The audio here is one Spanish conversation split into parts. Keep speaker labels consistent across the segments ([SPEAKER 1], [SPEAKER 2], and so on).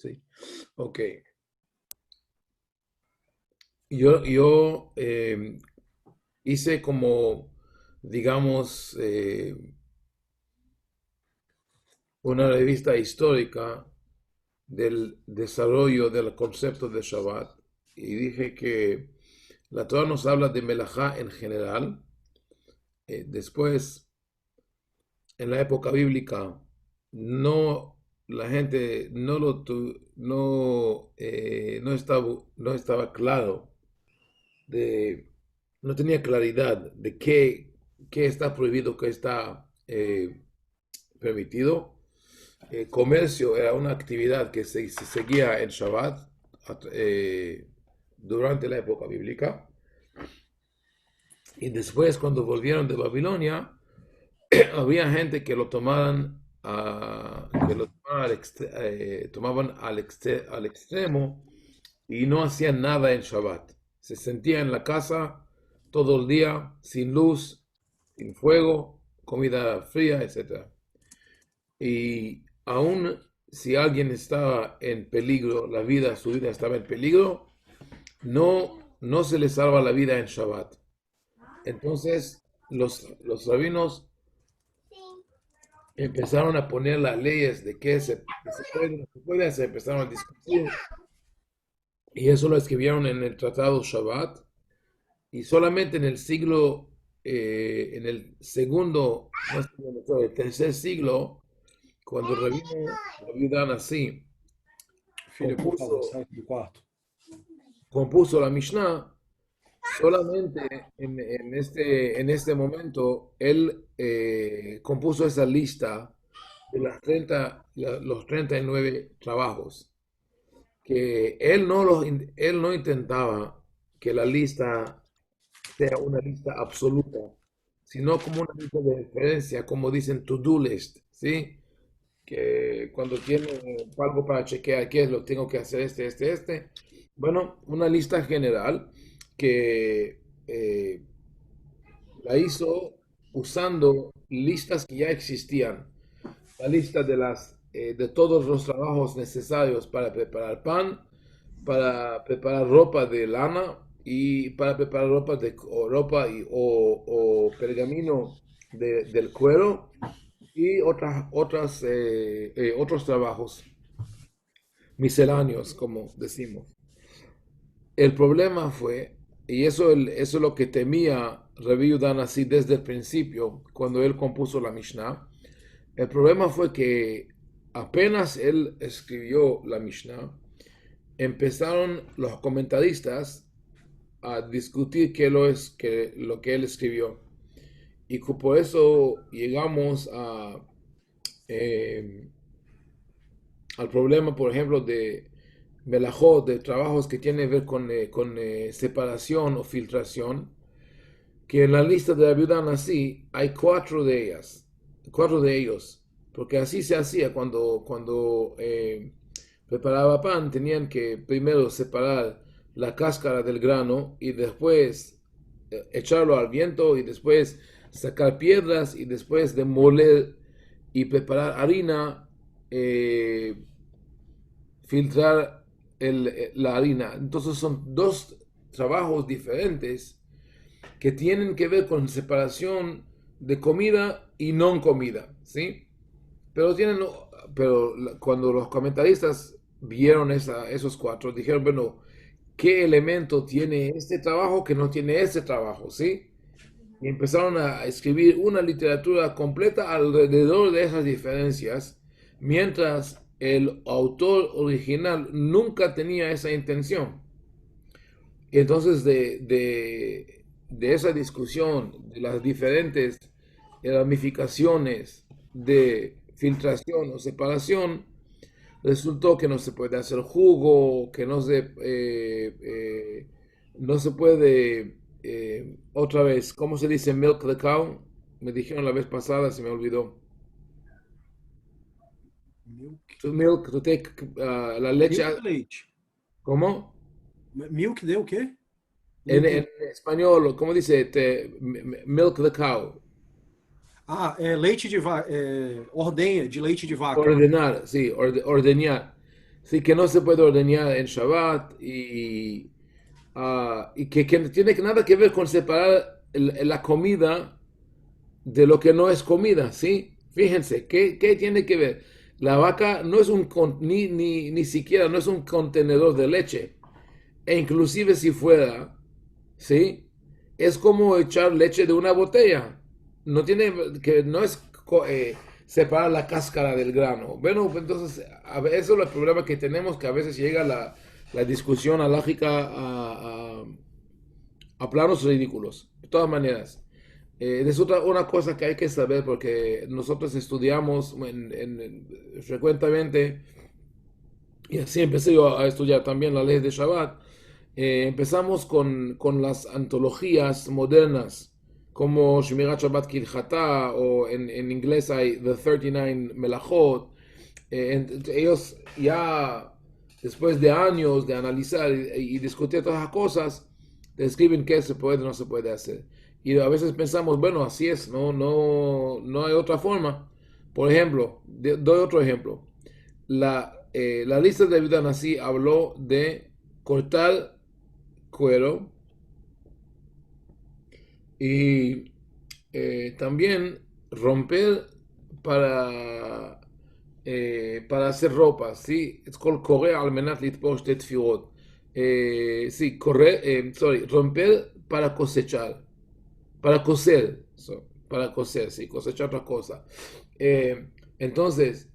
[SPEAKER 1] Sí. Ok. Yo hice como, digamos, una revista histórica del desarrollo del concepto de Shabbat y dije que la Torah nos habla de Melajá en general. Después, en la época bíblica, no, la gente no estaba claro de, no tenía claridad de qué está prohibido, qué está permitido. Comercio era una actividad que se seguía en Shabbat durante la época bíblica. Y después, cuando volvieron de Babilonia, había gente que lo tomaban, que lo tomaban tomaban al extremo y no hacían nada en Shabbat. Se sentían en la casa todo el día, sin luz, sin fuego, comida fría, etc. Y aún si alguien estaba en peligro, su vida estaba en peligro, no se le salva la vida en Shabbat. Entonces, los rabinos empezaron a poner las leyes de qué se puede y no se puede, se empezaron a discutir, y eso lo escribieron en el Tratado Shabbat, y solamente en el segundo, no segundo, el tercer siglo, cuando el rabino Rabbi Danassi
[SPEAKER 2] Filha, por favor,
[SPEAKER 1] compuso,
[SPEAKER 2] sai aqui do quarto.
[SPEAKER 1] compuso la Mishnah, solamente en este momento él compuso esa lista de los 39 trabajos, que él no intentaba que la lista sea una lista absoluta, sino como una lista de referencia, como dicen to-do list, ¿sí? Que cuando tiene algo para chequear qué es lo que tengo que hacer, este. Bueno, una lista general que la hizo usando listas que ya existían. La lista de todos los trabajos necesarios para preparar pan, para preparar ropa de lana y para preparar o pergamino del cuero y otros trabajos misceláneos, como decimos. El problema fue, y eso es lo que temía Rabbi Yudan así desde el principio, cuando él compuso la Mishnah. El problema fue que apenas él escribió la Mishnah, empezaron los comentaristas a discutir lo que él escribió. Y por eso llegamos eh, al problema, por ejemplo, de melajot, de trabajos que tienen que ver con separación o filtración, que en la lista de la viuda Nasi hay cuatro de ellos, porque así se hacía cuando preparaba pan, tenían que primero separar la cáscara del grano y después echarlo al viento y después sacar piedras y después de moler y preparar harina, eh, filtrar la harina. Entonces son dos trabajos diferentes que tienen que ver con separación de comida y no comida, ¿sí? Pero tienen, pero cuando los comentaristas vieron esos cuatro, dijeron, bueno, ¿qué elemento tiene este trabajo que no tiene ese trabajo, ¿sí? Y empezaron a escribir una literatura completa alrededor de esas diferencias, mientras el autor original nunca tenía esa intención. Y entonces de esa discusión, de las diferentes ramificaciones de filtración o separación, resultó que no se puede hacer jugo, que no se puede, otra vez, ¿cómo se dice milk the cow? Me dijeron la vez pasada, se me olvidó.
[SPEAKER 2] Milk.
[SPEAKER 1] To milk, to take la leche,
[SPEAKER 2] Milk de leite.
[SPEAKER 1] ¿cómo?
[SPEAKER 2] Milk de o quê? Não
[SPEAKER 1] En
[SPEAKER 2] entendi.
[SPEAKER 1] español, ¿cómo dice? Milk the cow.
[SPEAKER 2] Ah, leite de vaca. Ordenha de leite de vaca.
[SPEAKER 1] Ordenar, sí, ordeñar. Sí, que no se puede ordeñar en Shabbat y que no tiene nada que ver con separar la comida de lo que no es comida, ¿sí? Fíjense, ¿qué tiene que ver? La vaca no es ni siquiera no es un contenedor de leche. E inclusive si fuera, ¿sí? Es como echar leche de una botella. No es separar la cáscara del grano. Bueno, entonces, eso es el problema que tenemos, que a veces llega la discusión alágica a planos ridículos. De todas maneras. Es una cosa que hay que saber porque nosotros estudiamos frecuentemente, y así empecé yo a estudiar también la ley de Shabbat. Empezamos con las antologías modernas, como Shmirat Shabbat Kilchata, o en inglés hay The 39 Melachot. Ellos ya, después de años de analizar y discutir todas las cosas, describen qué se puede o no se puede hacer. Y a veces pensamos, bueno, así es, no hay otra forma. Por ejemplo, doy otro ejemplo. La lista de vida nací habló de cortar cuero y también romper para, para hacer ropa, ¿sí? Es called correr al menat litposh de tfirot. Sí, romper para cosechar, para coser, para coser, sí, cosechar otra cosa. Entonces,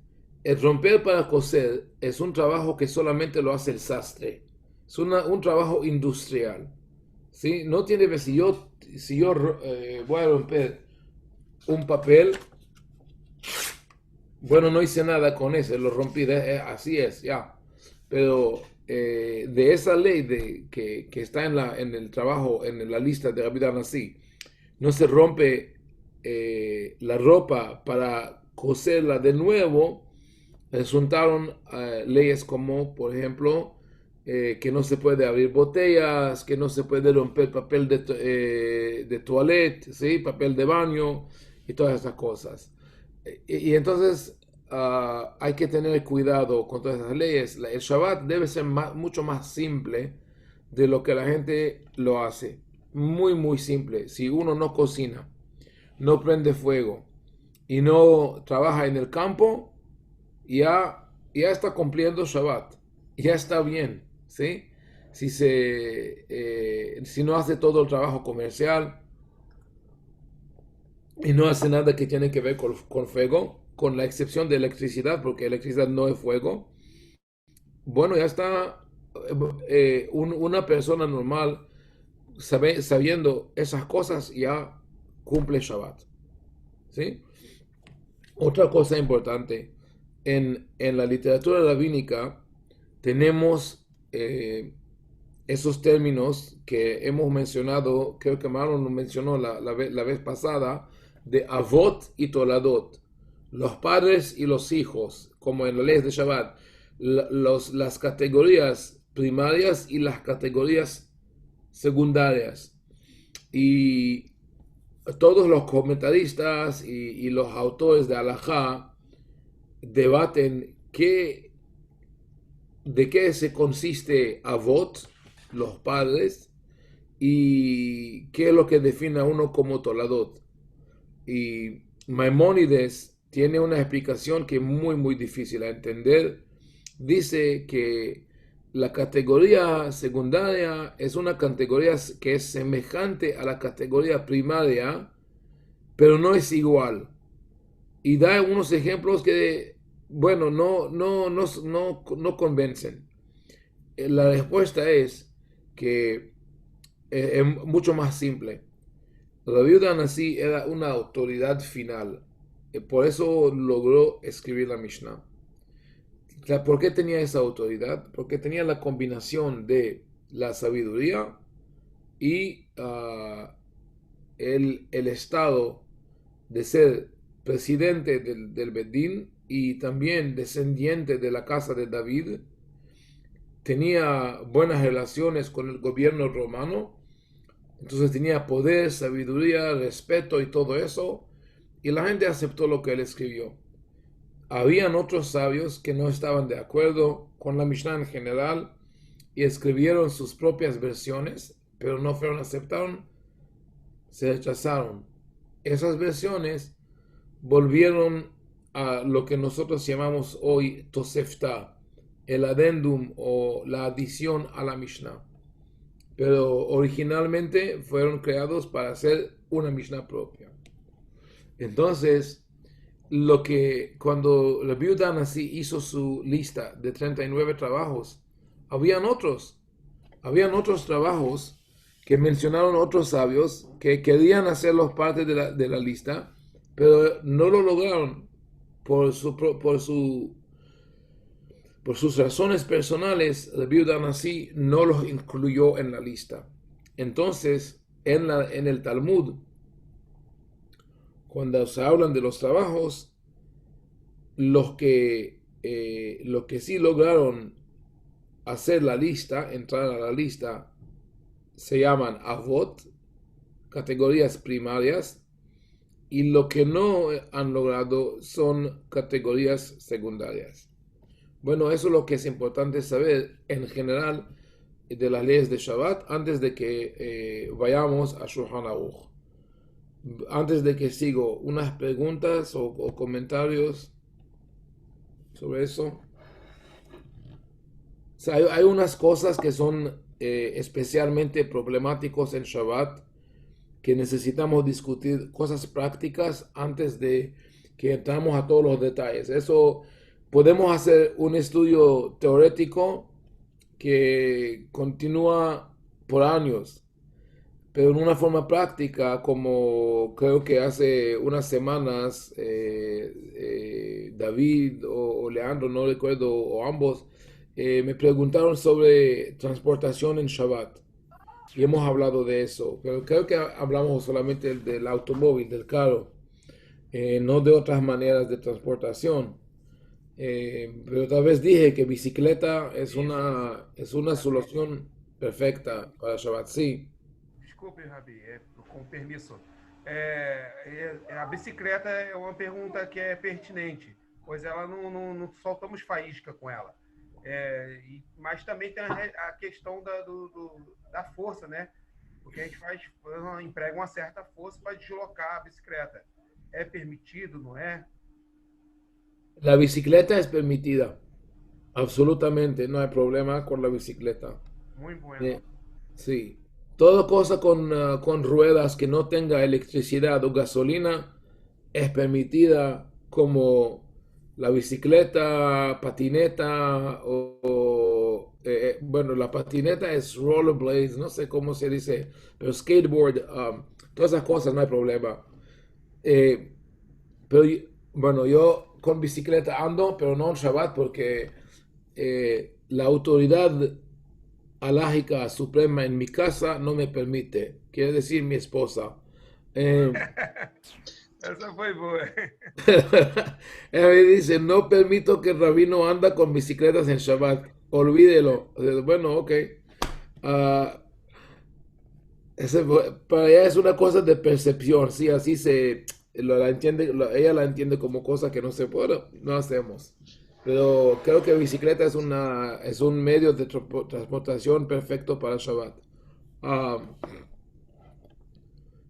[SPEAKER 1] el romper para coser es un trabajo que solamente lo hace el sastre. Es un trabajo industrial. ¿Sí? No tiene, si yo voy a romper un papel, bueno, no hice nada con ese, lo rompí, así es, ya. Pero de esa ley que está en el trabajo, en la lista de Rabbi Nasi, no se rompe la ropa para coserla de nuevo, resultaron leyes como, por ejemplo, que no se puede abrir botellas, que no se puede romper papel de toilette, ¿sí? Papel de baño y todas esas cosas. Y entonces hay que tener cuidado con todas esas leyes. El Shabbat debe ser mucho más simple de lo que la gente lo hace. Muy, muy simple. Si uno no cocina, no prende fuego y no trabaja en el campo, ya está cumpliendo Shabbat. Ya está bien, ¿sí? Si no hace todo el trabajo comercial y no hace nada que tiene que ver con fuego, con la excepción de electricidad, porque electricidad no es fuego, bueno, ya está una persona normal sabiendo esas cosas ya cumple Shabbat, ¿sí? Otra cosa importante, en la literatura rabínica tenemos esos términos que hemos mencionado, creo que Marlon lo mencionó la vez pasada, de Avot y Toladot, los padres y los hijos, como en la ley de Shabbat, las categorías primarias y las categorías secundarias. Y todos los comentaristas y los autores de Halajá debaten de qué se consiste Avot, los padres, y qué es lo que define a uno como Toladot. Y Maimónides tiene una explicación que es muy, muy difícil de entender. Dice que la categoría secundaria es una categoría que es semejante a la categoría primaria, pero no es igual. Y da unos ejemplos que, bueno, no convencen. La respuesta es que es mucho más simple. La viuda Nasi era una autoridad final. Por eso logró escribir la Mishnah. ¿Por qué tenía esa autoridad? Porque tenía la combinación de la sabiduría y el estado de ser presidente del Bedín y también descendiente de la casa de David. Tenía buenas relaciones con el gobierno romano, entonces tenía poder, sabiduría, respeto y todo eso, y la gente aceptó lo que él escribió. Habían otros sabios que no estaban de acuerdo, con la Mishnah en general y escribieron sus propias versiones, pero no fueron aceptadas, se rechazaron. Esas versiones volvieron a lo que nosotros llamamos hoy Tosefta, el adendum o la adición a la Mishnah. Pero originalmente fueron creados para hacer una Mishnah propia. Entonces, cuando Rabbi Yehuda Hanassi hizo su lista de 39 trabajos, habían otros trabajos que mencionaron otros sabios que querían hacerlos parte de la lista, pero no lo lograron por sus razones personales. Rabbi Yehuda Hanassi no los incluyó en la lista. Entonces, en el Talmud, cuando se hablan de los trabajos, los que sí lograron hacer la lista, entrar a la lista, se llaman Avot, categorías primarias, y lo que no han logrado son categorías secundarias. Bueno, eso es lo que es importante saber en general de las leyes de Shabbat antes de que vayamos a Shulchan Aruch. Antes de que sigo, unas preguntas o comentarios sobre eso. O sea, hay unas cosas que son especialmente problemáticos en Shabbat que necesitamos discutir, cosas prácticas antes de que entramos a todos los detalles. Eso podemos hacer un estudio teórico que continúa por años, pero en una forma práctica, como creo que hace unas semanas David o Leandro, no recuerdo, o ambos, me preguntaron sobre transportación en Shabbat. Y hemos hablado de eso, pero creo que hablamos solamente del automóvil, del carro, no de otras maneras de transportación. Pero tal vez dije que bicicleta es una solución perfecta para Shabbat, sí.
[SPEAKER 3] Desculpe, Rabi, com permisso. A bicicleta é uma pergunta que é pertinente, pois ela não soltamos faísca com ela. Mas também tem a questão da força, né? Porque a gente emprega uma certa força para deslocar a bicicleta. É permitido, não é?
[SPEAKER 1] La bicicleta es permitida, absolutamente, no hay problema con la bicicleta.
[SPEAKER 3] Muy bueno.
[SPEAKER 1] Sí, toda cosa con ruedas que no tenga electricidad o gasolina es permitida, como la bicicleta, patineta bueno, la patineta es rollerblades, no sé cómo se dice, pero skateboard, todas esas cosas no hay problema. Pero bueno, yo con bicicleta ando, pero no en Shabbat, porque la autoridad alágica suprema en mi casa no me permite, quiere decir mi esposa.
[SPEAKER 3] Esa fue boa.
[SPEAKER 1] Ella me dice, no permito que el rabino anda con bicicletas en Shabbat, olvídelo. Bueno, ok. Para ella es una cosa de percepción, sí, así la entiende, ella la entiende como cosa que no se puede, no hacemos. Pero creo que bicicleta es un medio de transportación perfecto para Shabbat.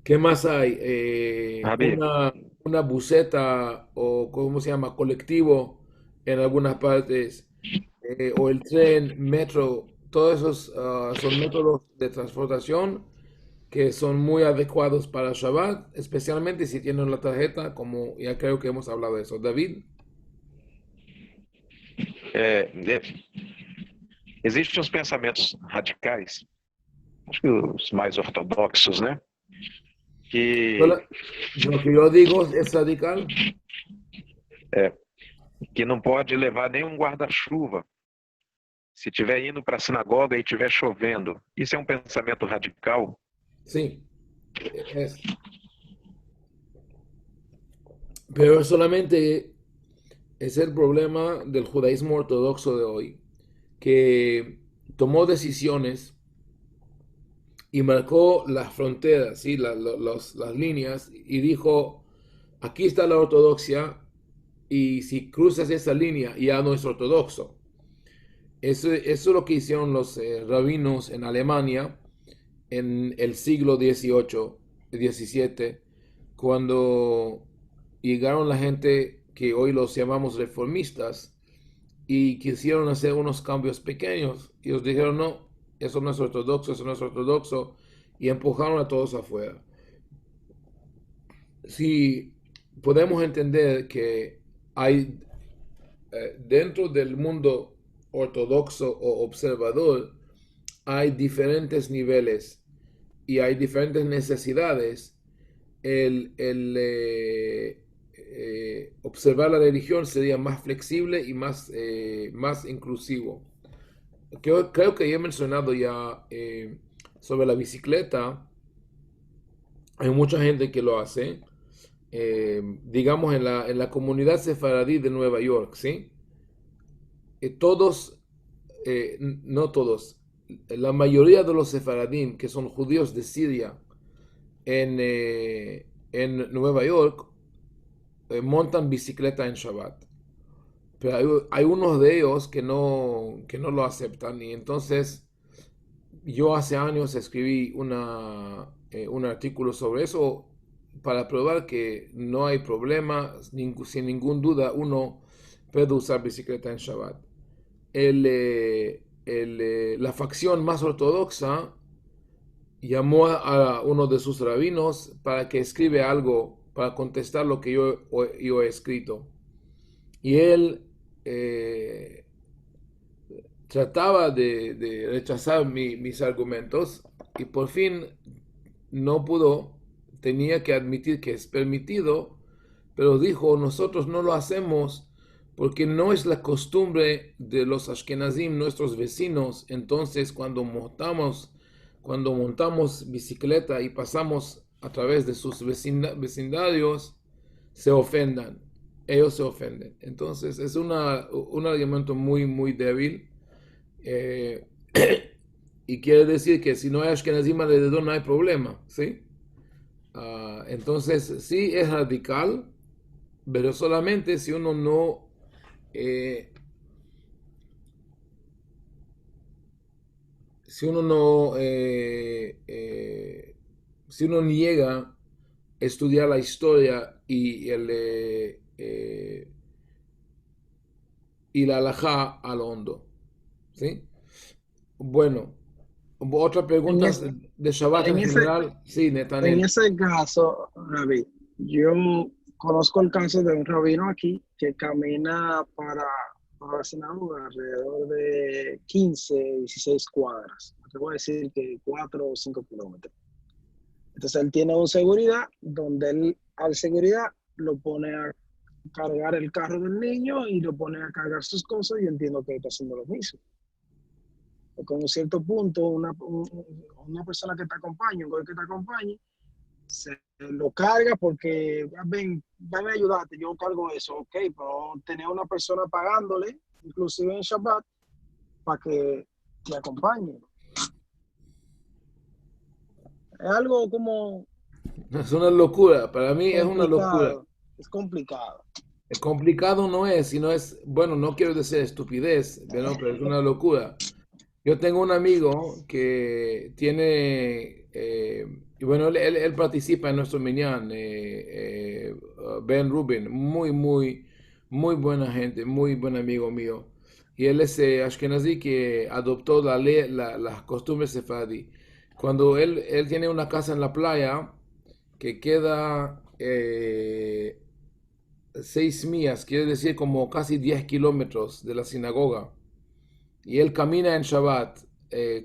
[SPEAKER 1] ¿Qué más hay?
[SPEAKER 4] Javi,
[SPEAKER 1] Una buseta o ¿cómo se llama? Colectivo en algunas partes, o el tren, metro, todos esos son métodos de transportación que son muy adecuados para Shabbat, especialmente si tienen la tarjeta, como ya creo que hemos hablado de eso. David.
[SPEAKER 4] Existem os pensamentos radicais, acho que os mais ortodoxos, né?
[SPEAKER 1] Lo que yo digo es radical.
[SPEAKER 4] Que não pode levar nenhum guarda-chuva se estiver indo para a sinagoga e estiver chovendo. Isso é um pensamento radical?
[SPEAKER 1] Sí, pero solamente es el problema del judaísmo ortodoxo de hoy, que tomó decisiones y marcó las fronteras, ¿sí? las líneas, y dijo, aquí está la ortodoxia, y si cruzas esa línea ya no es ortodoxo. eso es lo que hicieron los rabinos en Alemania en el siglo XVIII, XVII, cuando llegaron la gente que hoy los llamamos reformistas y quisieron hacer unos cambios pequeños. Y ellos dijeron, no, eso no es ortodoxo, eso no es ortodoxo, y empujaron a todos afuera. Si podemos entender que hay dentro del mundo ortodoxo o observador, hay diferentes niveles y hay diferentes necesidades. Observar la religión sería más flexible y más inclusivo. Creo que ya he mencionado ya sobre la bicicleta. Hay mucha gente que lo hace. Digamos en la comunidad sefaradí de Nueva York, ¿sí? Todos, no todos, la mayoría de los sefaradim que son judíos de Siria en Nueva York montan bicicleta en Shabbat. Pero hay unos de ellos que no lo aceptan y entonces yo hace años escribí un artículo sobre eso para probar que no hay problema, sin ningún duda uno puede usar bicicleta en Shabbat. La facción más ortodoxa llamó a uno de sus rabinos para que escribe algo para contestar lo que yo he escrito. Y él trataba de rechazar mis argumentos y por fin no pudo, tenía que admitir que es permitido, pero dijo, nosotros no lo hacemos porque no es la costumbre de los Ashkenazim, nuestros vecinos. Entonces cuando montamos bicicleta y pasamos a través de sus vecindarios, se ofendan, ellos se ofenden. Entonces es un argumento muy, muy débil. Y quiere decir que si no hay Ashkenazim alrededor no hay problema, ¿sí? Entonces sí es radical, pero solamente si uno no si uno no si uno niega a estudiar la historia y la halajá al hondo, ¿sí? Bueno, otra
[SPEAKER 5] En,
[SPEAKER 1] pregunta
[SPEAKER 5] es-
[SPEAKER 1] de Shabbat
[SPEAKER 5] en
[SPEAKER 1] en
[SPEAKER 5] ese,
[SPEAKER 1] general. Sí,
[SPEAKER 5] en
[SPEAKER 1] Netanel.
[SPEAKER 5] ese caso, Rabí, yo conozco el caso de un rabino aquí que camina para la sinagoga alrededor de 15, 16 cuadras. Te voy a decir que 4 o 5 kilómetros. Entonces él tiene un seguridad donde él al seguridad lo pone a cargar el carro del niño y lo pone a cargar sus cosas y entiendo que está haciendo lo mismo. Con un cierto punto, una persona que te acompaña, un güey que te acompañe, se lo carga porque, ven, dame a ayudarte, yo cargo eso, ok, pero tener una persona pagándole, inclusive en Shabbat, para que te acompañe. Es algo como
[SPEAKER 1] Es una locura, para mí es una locura.
[SPEAKER 5] complicado, es complicado.
[SPEAKER 1] Complicado no es, sino es, bueno, no quiero decir estupidez, ¿no? Pero es una locura. Yo tengo un amigo que tiene, y bueno, él participa en nuestro minyan, Ben Rubin, muy buena gente, muy buen amigo mío. Y él es Ashkenazi que adoptó las costumbres sefardí. Cuando él tiene una casa en la playa que queda 6 millas, quiere decir como casi 10 kilómetros de la sinagoga. Y él camina en Shabbat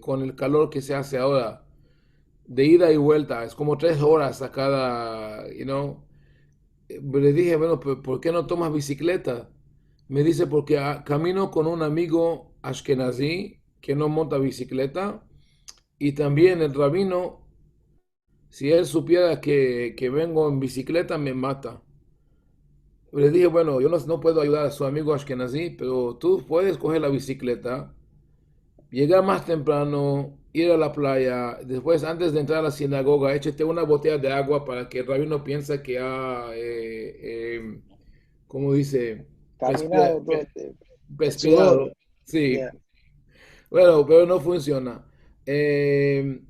[SPEAKER 1] con el calor que se hace ahora, de ida y vuelta, es como 3 horas a cada, Le dije, bueno, ¿por qué no tomas bicicleta? Me dice, porque camino con un amigo ashkenazí que no monta bicicleta y también el rabino, si él supiera que vengo en bicicleta, me mata. Le dije, bueno, yo no puedo ayudar a su amigo ashkenazí, pero tú puedes coger la bicicleta, llegar más temprano, ir a la playa, después antes de entrar a la sinagoga, échate una botella de agua para que el rabino piense que ¿cómo dice?
[SPEAKER 5] Caminado todo el tiempo. El sudor,
[SPEAKER 1] Respirado. Sí.
[SPEAKER 5] yeah.
[SPEAKER 1] Bueno, pero no funciona. Eh,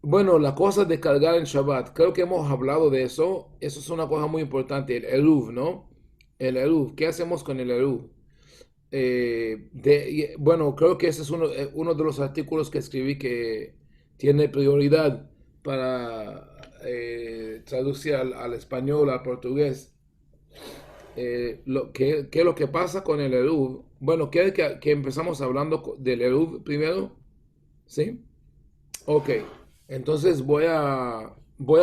[SPEAKER 1] bueno, la cosa de cargar en Shabbat, creo que hemos hablado de eso. Eso es una cosa muy importante, el eruv, ¿no? El eruv, ¿qué hacemos con el eruv? Bueno, creo que ese es uno de los artículos que escribí que tiene prioridad para traducir al español, al portugués. ¿Qué es lo que pasa con el eruv? Bueno, ¿quieres que empezamos hablando del eruv primero? ¿Sí? Ok. Entonces voy a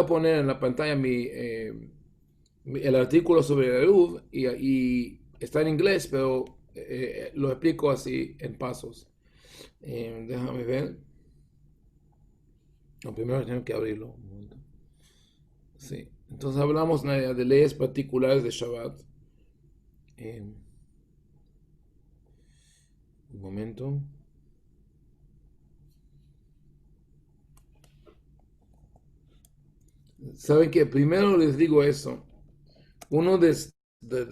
[SPEAKER 1] poner en la pantalla el artículo sobre el eruv y está en inglés, pero lo explico así en pasos. Déjame ver. No, primero tengo que abrirlo. Un momento. Sí. Entonces hablamos de leyes particulares de Shabbat. Eh, un momento. ¿Saben qué? Primero les digo eso. Uno de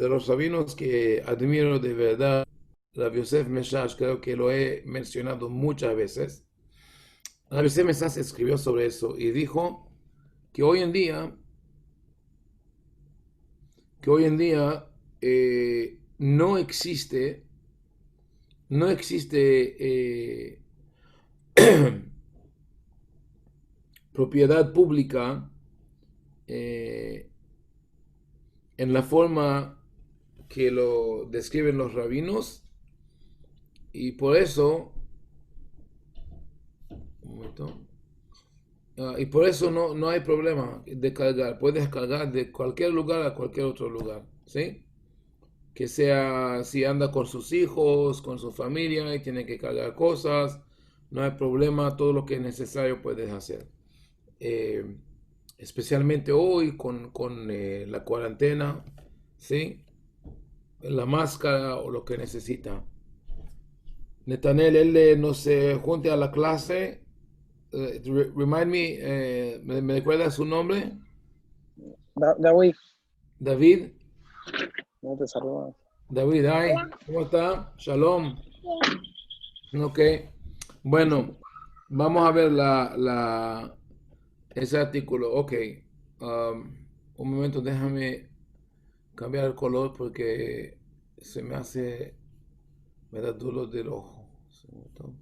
[SPEAKER 1] los rabinos que admiro de verdad, Rabbi Yosef Meshash, creo que lo he mencionado muchas veces. Rabbi Yosef Meshash escribió sobre eso y dijo que hoy en día no existe propiedad pública eh, en la forma que lo describen los rabinos y por eso, un momento, y por eso no hay problema de cargar. Puedes cargar de cualquier lugar a cualquier otro lugar, ¿sí? Que sea si anda con sus hijos, con su familia y tiene que cargar cosas, no hay problema, todo lo que es necesario puedes hacer. Eh, Especialmente hoy con la cuarentena, ¿sí? La máscara o lo que necesita. Netanel, él no se junte a la clase. Remind me, ¿me recuerda su nombre?
[SPEAKER 5] David,
[SPEAKER 1] David.
[SPEAKER 5] no te saludas.
[SPEAKER 1] David, ay, ¿cómo está? Shalom. Ok. Bueno, vamos a ver ese artículo. Ok. Un momento, déjame cambiar el color porque me da dolor del ojo. Un momento.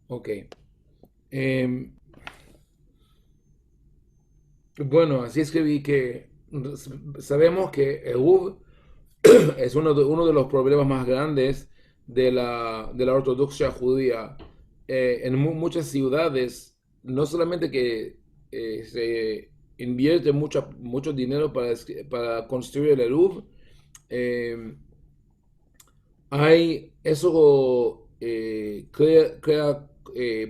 [SPEAKER 1] Ok. Em, bueno, así escribí que sabemos que Eruv es uno de los problemas más grandes de la ortodoxia judía. En muchas ciudades, no solamente que se invierte mucho dinero para construir el Eruv, eh, eso crea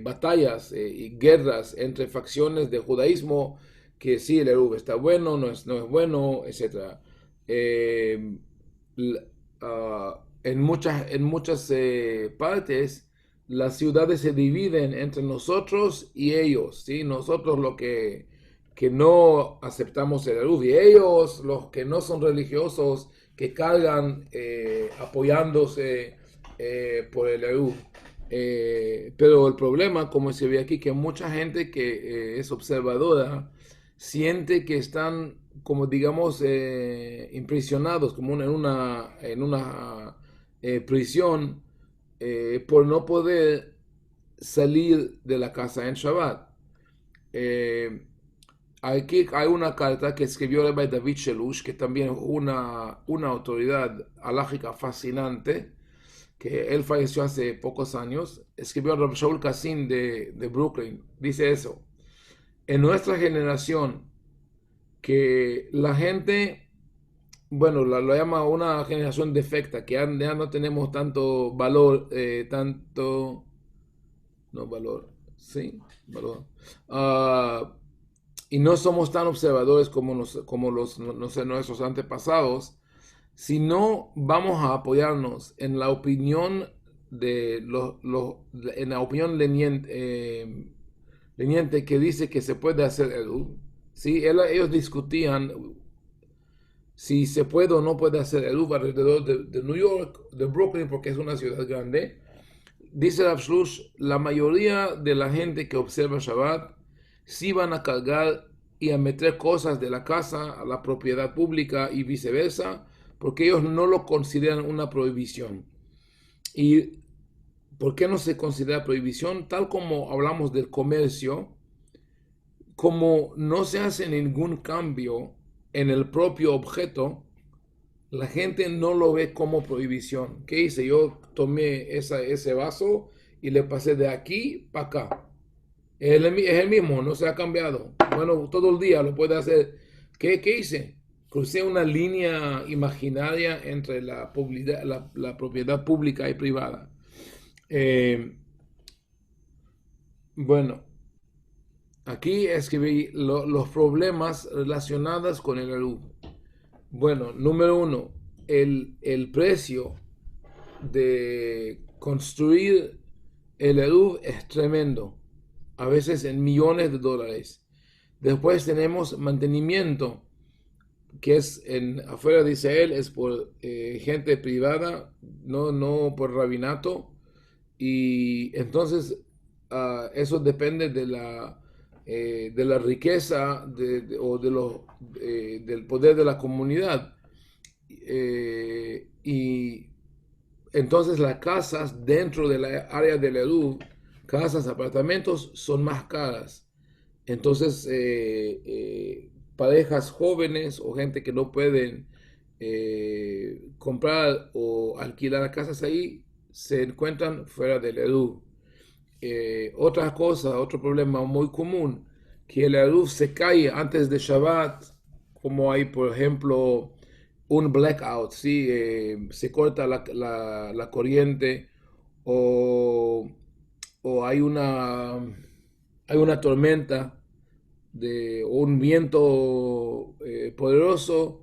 [SPEAKER 1] batallas y guerras entre facciones de judaísmo que sí, el Eruv está bueno, no es bueno, etcétera. Eh, en muchas partes, las ciudades se dividen entre nosotros y ellos, ¿sí? Nosotros que no aceptamos el Eruv y ellos, los que no son religiosos, que cargan apoyándose por el Eruv. Pero el problema, como se ve aquí, que mucha gente que es observadora siente que están, como digamos, imprisionados, como en una prisión por no poder salir de la casa en Shabbat. Eh, Aquí hay una carta que escribió Rabbi David Shelush, que también es una autoridad alágica fascinante, que él falleció hace pocos años. Escribió a Rabbi Shaul Kassin de Brooklyn. Dice eso. En nuestra generación, que la gente, bueno, lo llama una generación defecta, que ya no tenemos tanto valor, no valor, sí, valor. Y no somos tan observadores como no sé, nuestros antepasados, si no vamos a apoyarnos en la opinión en la opinión leniente que dice que se puede hacer el ¿sí? Ellos discutían si se puede o no puede hacer eruv alrededor de New York, de Brooklyn, porque es una ciudad grande. Dice Rav Shlush, la mayoría de la gente que observa Shabbat sí van a cargar y a meter cosas de la casa a la propiedad pública y viceversa, porque ellos no lo consideran una prohibición. ¿Y por qué no se considera prohibición? Tal como hablamos del comercio, como no se hace ningún cambio en el propio objeto, la gente no lo ve como prohibición. ¿Qué hice? Yo tomé ese vaso y le pasé de aquí para acá. Es el mismo, no se ha cambiado. Bueno, todo el día lo puede hacer. ¿Qué hice? Crucé una línea imaginaria entre la propiedad pública y privada. Bueno, aquí escribí los problemas relacionados con el eruv. Bueno, número uno, el precio de construir el eruv es tremendo, a veces en millones de dólares. Después tenemos mantenimiento, que es afuera de Israel, es por gente privada, no por rabinato. Y entonces eso depende de la riqueza o del poder de la comunidad. Y entonces las casas dentro de la área del eruv, casas, apartamentos, son más caras. Entonces parejas jóvenes o gente que no pueden comprar o alquilar casas ahí se encuentran fuera del eruv. Otra cosa, otro problema muy común, que el eruv se cae antes de Shabbat, como hay, por ejemplo, un blackout, ¿sí? Se corta la corriente o, o hay una tormenta o un viento poderoso,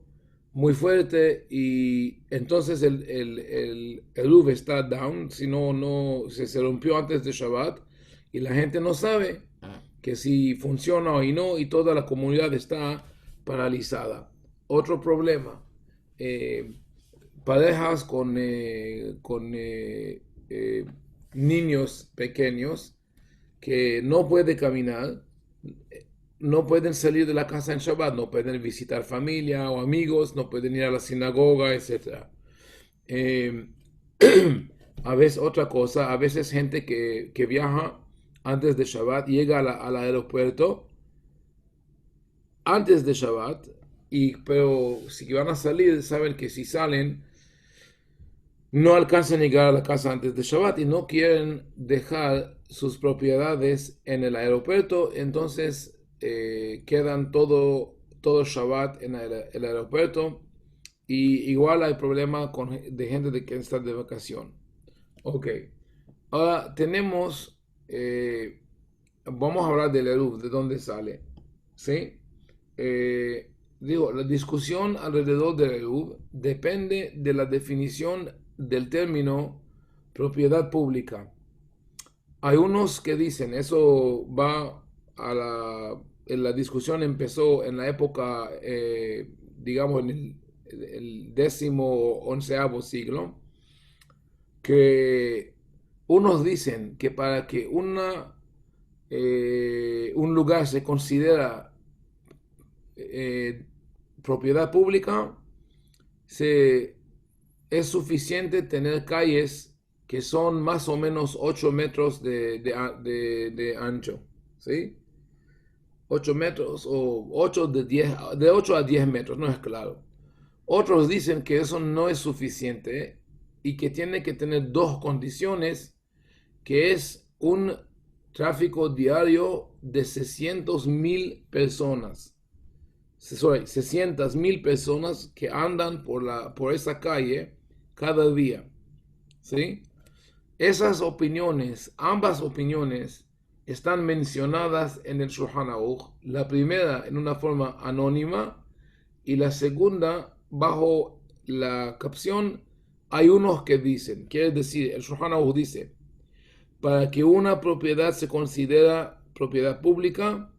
[SPEAKER 1] muy fuerte, y entonces el eruv está down, si no se rompió antes de Shabbat, y la gente no sabe que si funciona o no, y toda la comunidad está paralizada. Otro problema, parejas con niños pequeños que no pueden caminar, no pueden salir de la casa en Shabbat, no pueden visitar familia o amigos, no pueden ir a la sinagoga, etc. A veces otra cosa, a veces gente que viaja antes de Shabbat llega al aeropuerto antes de Shabbat, pero si van a salir, saben que si salen no alcanzan a llegar a la casa antes de Shabbat y no quieren dejar sus propiedades en el aeropuerto, entonces quedan todo Shabbat en el aeropuerto, y igual hay problema de gente que está de vacación. Ok, ahora vamos a hablar del eruv, de dónde sale, ¿sí? La discusión alrededor del eruv depende de la definición del término propiedad pública. Hay unos que dicen, eso va la discusión empezó en la época, digamos, en el 10º, 11º siglo, que unos dicen que para que un lugar se considera propiedad pública, es suficiente tener calles que son más o menos 8 metros de ancho, ¿sí? 8 metros o 8 de 8 a 10 metros, no es claro. Otros dicen que eso no es suficiente y que tiene que tener dos condiciones, que es un tráfico diario de 600,000 personas. 600,000 personas que andan por esa calle cada día, ¿sí? Esas opiniones, ambas opiniones, están mencionadas en el Shulchan Aruch, la primera en una forma anónima y la segunda bajo la capción hay unos que dicen, quiere decir, el Shulchan Aruch dice, para que una propiedad se considera propiedad pública,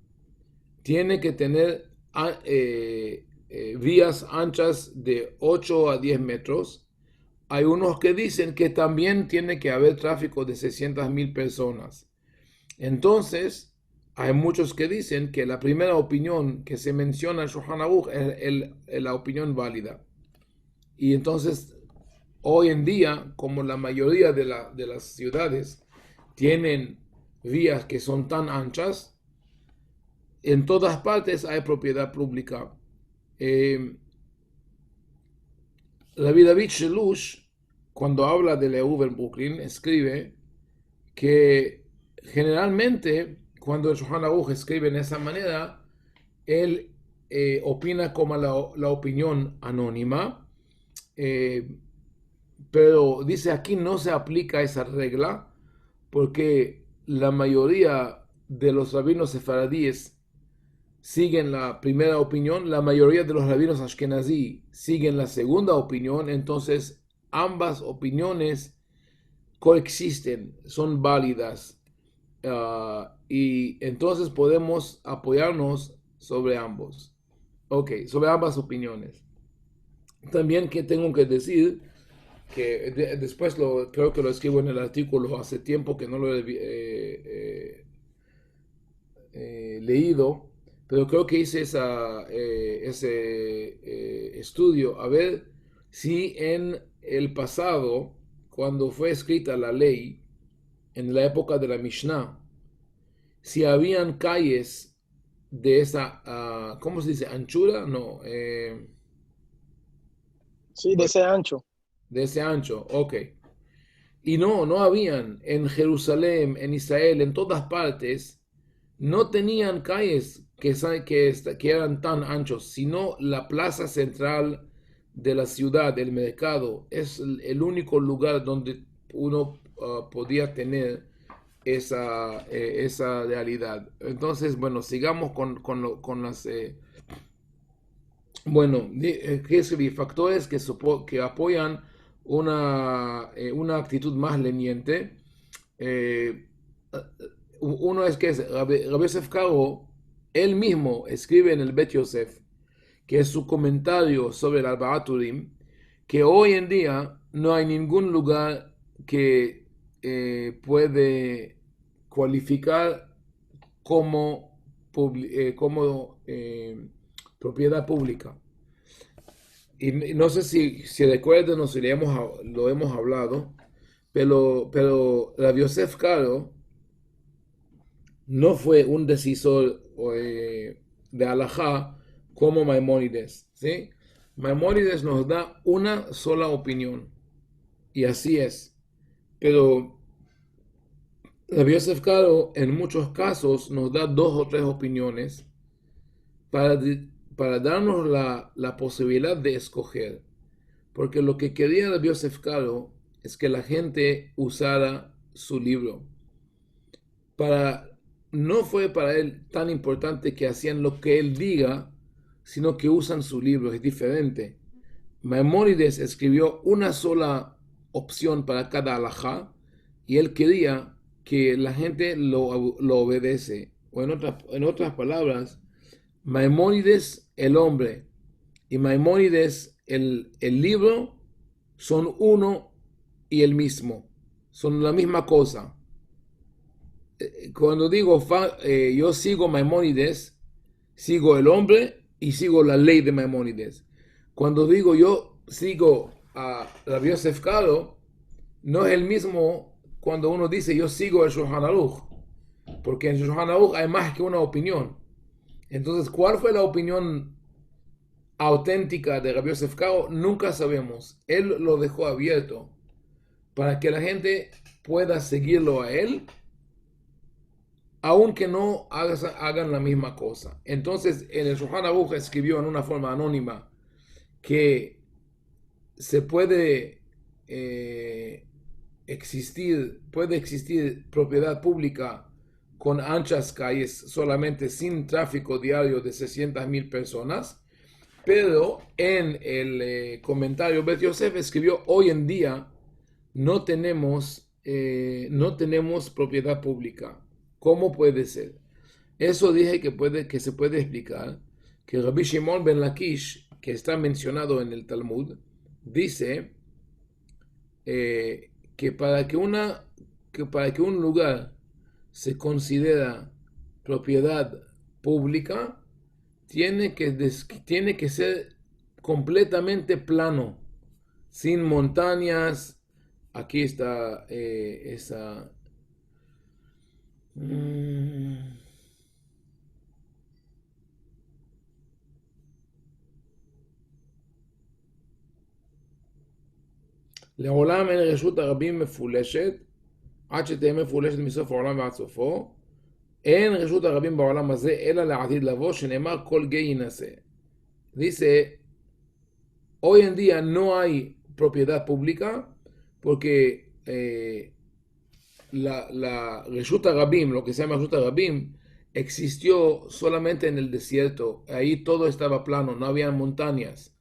[SPEAKER 1] tiene que tener vías anchas de 8 a 10 metros. Hay unos que dicen que también tiene que haber tráfico de 600.000 personas. Entonces, hay muchos que dicen que la primera opinión que se menciona en Shulchan Aruch es la opinión válida. Y entonces, hoy en día, como la mayoría de las ciudades tienen vías que son tan anchas, en todas partes hay propiedad pública. Rabbi David Shelush, cuando habla de Leuven en Brooklyn, escribe que generalmente cuando el Shulchan Aruch escribe en esa manera, él opina como la opinión anónima, pero dice aquí no se aplica esa regla porque la mayoría de los rabinos sefaradíes siguen la primera opinión, la mayoría de los rabinos ashkenazí siguen la segunda opinión, entonces ambas opiniones coexisten, son válidas, y entonces podemos apoyarnos sobre ambos. Ok, sobre ambas opiniones. También que tengo que decir que después creo que lo escribo en el artículo, hace tiempo que no lo he leído, pero creo que hice ese estudio a ver si en el pasado, cuando fue escrita la ley, en la época de la Mishnah, si habían calles de esa, ¿cómo se dice? ¿Anchura? No.
[SPEAKER 5] Sí, de ese ancho.
[SPEAKER 1] De ese ancho, ok. Y no habían en Jerusalén, en Israel, en todas partes, no tenían calles que eran tan anchos, sino la plaza central de la ciudad, el mercado, es el único lugar donde uno podía tener esa realidad. Entonces, bueno, sigamos con las... bueno, factores que apoyan una actitud más leniente. Uno es que Rabbi Yosef Karo, él mismo escribe en el Bet Yosef, que es su comentario sobre el Arbaat Urim, que hoy en día no hay ningún lugar que puede cualificar como propiedad pública. Y no sé si recuerdan o si lo hemos hablado, pero Rabbi Yosef Karo no fue un decisor de halajá como Maimónides, ¿sí? Maimónides nos da una sola opinión, y así es. Pero Rabbi Yosef Karo en muchos casos nos da 2 o 3 opiniones para darnos la posibilidad de escoger. Porque lo que quería Rabbi Yosef Karo es que la gente usara su libro. No fue para él tan importante que hacían lo que él diga, sino que usan su libro, es diferente. Maimónides escribió una sola opción para cada halajá y él quería que la gente lo obedece. O en otras palabras, Maimónides el hombre y Maimónides el libro son uno y el mismo, son la misma cosa. Cuando digo yo sigo Maimónides, sigo el hombre y sigo la ley de Maimónides. Cuando digo yo sigo a Rabbi Yosef Karo, no es el mismo cuando uno dice yo sigo el Shulchan Aruch, porque en el Shulchan Aruch hay más que una opinión. Entonces, ¿cuál fue la opinión auténtica de Rabbi Yosef Karo? Nunca sabemos. Él lo dejó abierto para que la gente pueda seguirlo a él, aunque no hagan la misma cosa. Entonces, en el Shulchan Aruch escribió en una forma anónima que se puede existir propiedad pública con anchas calles solamente sin tráfico diario de 600.000 personas, pero en el comentario Bet Yosef escribió hoy en día no tenemos propiedad pública. ¿Cómo puede ser? Eso dije que se puede explicar, que Rabbi Shimon ben Lakish, que está mencionado en el Talmud, dice que para que un lugar se considera propiedad pública, tiene que ser completamente plano, sin montañas. Aquí está esa... לעולם אין רשות הרבים מפולשת, עד שתהיה מפולשת מסוף העולם ועד סופו. אין רשות הרבים בעולם הזה, אלא לעתיד לבוא, שנאמר כל גיא יינשא. Dice, hoy en día no hay propiedad pública, porque la Reshut HaRabim, lo que se llama Reshut HaRabim, existió solamente en el desierto. Ahí todo estaba plano, no había montañas.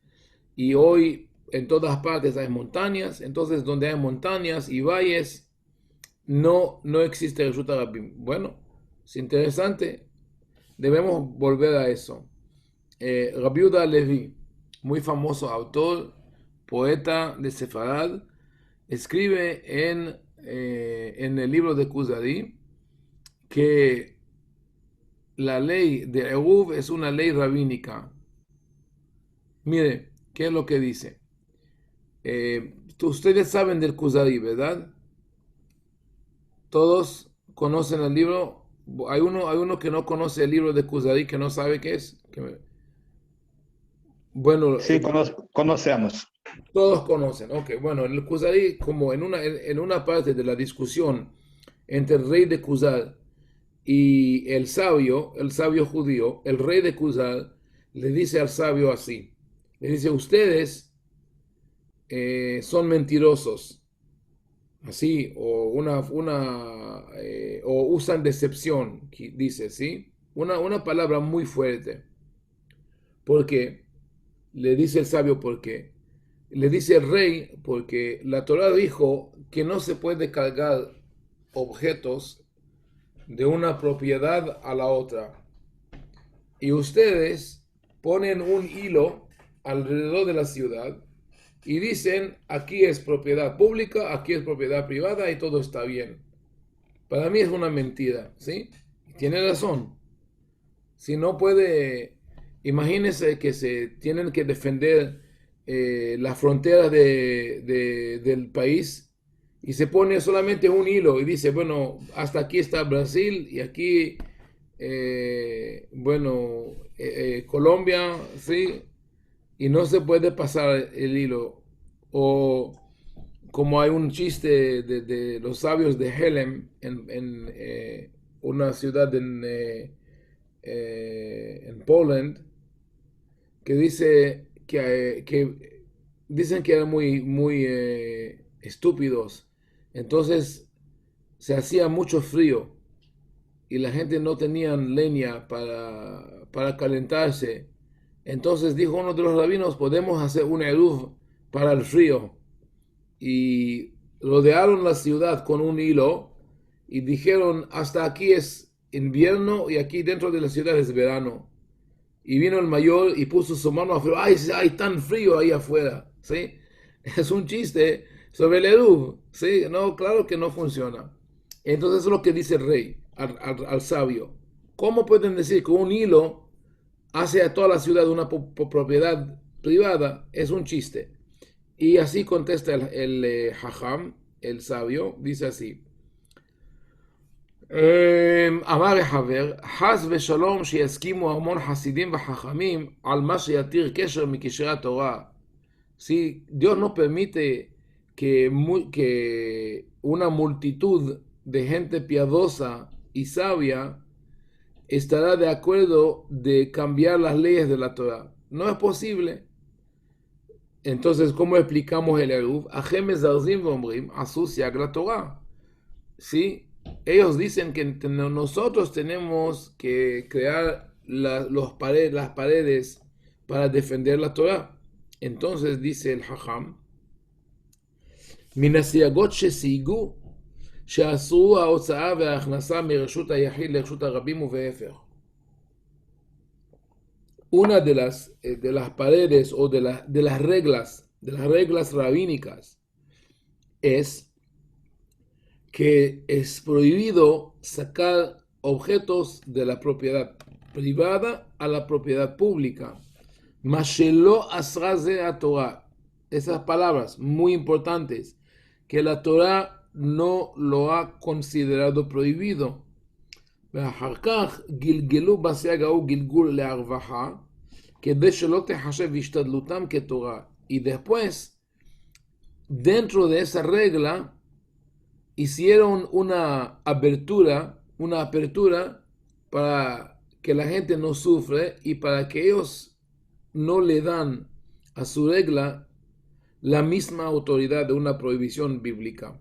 [SPEAKER 1] Y hoy en todas partes hay montañas, entonces donde hay montañas y valles, no existe Reshut HaRabim. Bueno, es interesante, debemos volver a eso. Rabbi Yehuda Levi, muy famoso autor, poeta de Sefarad, escribe en el libro de Kuzari que la ley de Eruv es una ley rabínica. Mire, ¿qué es lo que dice? Ustedes saben del Kuzari, ¿verdad? Todos conocen el libro. Hay uno que no conoce el libro de Kuzari, que no sabe qué es. Bueno,
[SPEAKER 6] sí, conocemos.
[SPEAKER 1] Todos conocen. Ok, bueno, el Kuzari, como en una parte de la discusión entre el rey de Kuzar y el sabio judío, el rey de Kuzar le dice al sabio así, le dice, ustedes son mentirosos, así, o o usan decepción, dice, ¿sí? Una palabra muy fuerte. Porque le dice el sabio, porque le dice el rey, porque la Torah dijo que no se puede cargar objetos de una propiedad a la otra. Y ustedes ponen un hilo alrededor de la ciudad y dicen, aquí es propiedad pública, aquí es propiedad privada y todo está bien. Para mí es una mentira, ¿sí? Tiene razón. Si no puede, imagínense que se tienen que defender las fronteras del país y se pone solamente un hilo y dice, bueno, hasta aquí está Brasil y aquí, Colombia, ¿sí? Y no se puede pasar el hilo. O como hay un chiste de los sabios de Helem en una ciudad en Poland, que dice que dicen que eran muy estúpidos. Entonces se hacía mucho frío y la gente no tenía leña para calentarse. Entonces dijo uno de los rabinos, podemos hacer un eruv para el frío. Y rodearon la ciudad con un hilo y dijeron, hasta aquí es invierno y aquí dentro de la ciudad es verano. Y vino el mayor y puso su mano afuera. ¡Ay, hay tan frío ahí afuera! ¿Sí? Es un chiste sobre el eruv. ¿Sí? No, claro que no funciona. Entonces eso es lo que dice el rey al sabio. ¿Cómo pueden decir que un hilo hace a toda la ciudad una propiedad privada? Es un chiste. Y así contesta el Hajam, el sabio, dice así. אמר החבר, חס ושלום שיסכימו המון חסידים וחכמים על מה שיתיר קשר מקשרי התורה. Si Dios no permite que una multitud de gente piadosa y sabia estará de acuerdo de cambiar las leyes de la Torah. No es posible. Entonces, ¿cómo explicamos el eruv? Ajem mezarzim v'omrim asu siag la Torah. ¿Sí? Ellos dicen que nosotros tenemos que crear las paredes para defender la Torah. Entonces dice el Hajam, מן הסייגות שסייגו שאסרו ההוצאה וההכנסה מרשות היחיד לרשות הרבים ובהפך. una de las paredes o de las reglas rabínicas es que es prohibido sacar objetos de la propiedad privada a la propiedad pública. Mashelo asraze a Torah. Esas palabras muy importantes que la Torah no lo ha considerado prohibido. ואחר כך גלגלו בסייג ההוא גלגול להרווחה, כדי שלא תחשב השתדלותם כתורה. Y después, dentro de esa regla, hicieron una apertura para que la gente no sufre y para que ellos no le dan a su regla la misma autoridad de una prohibición bíblica.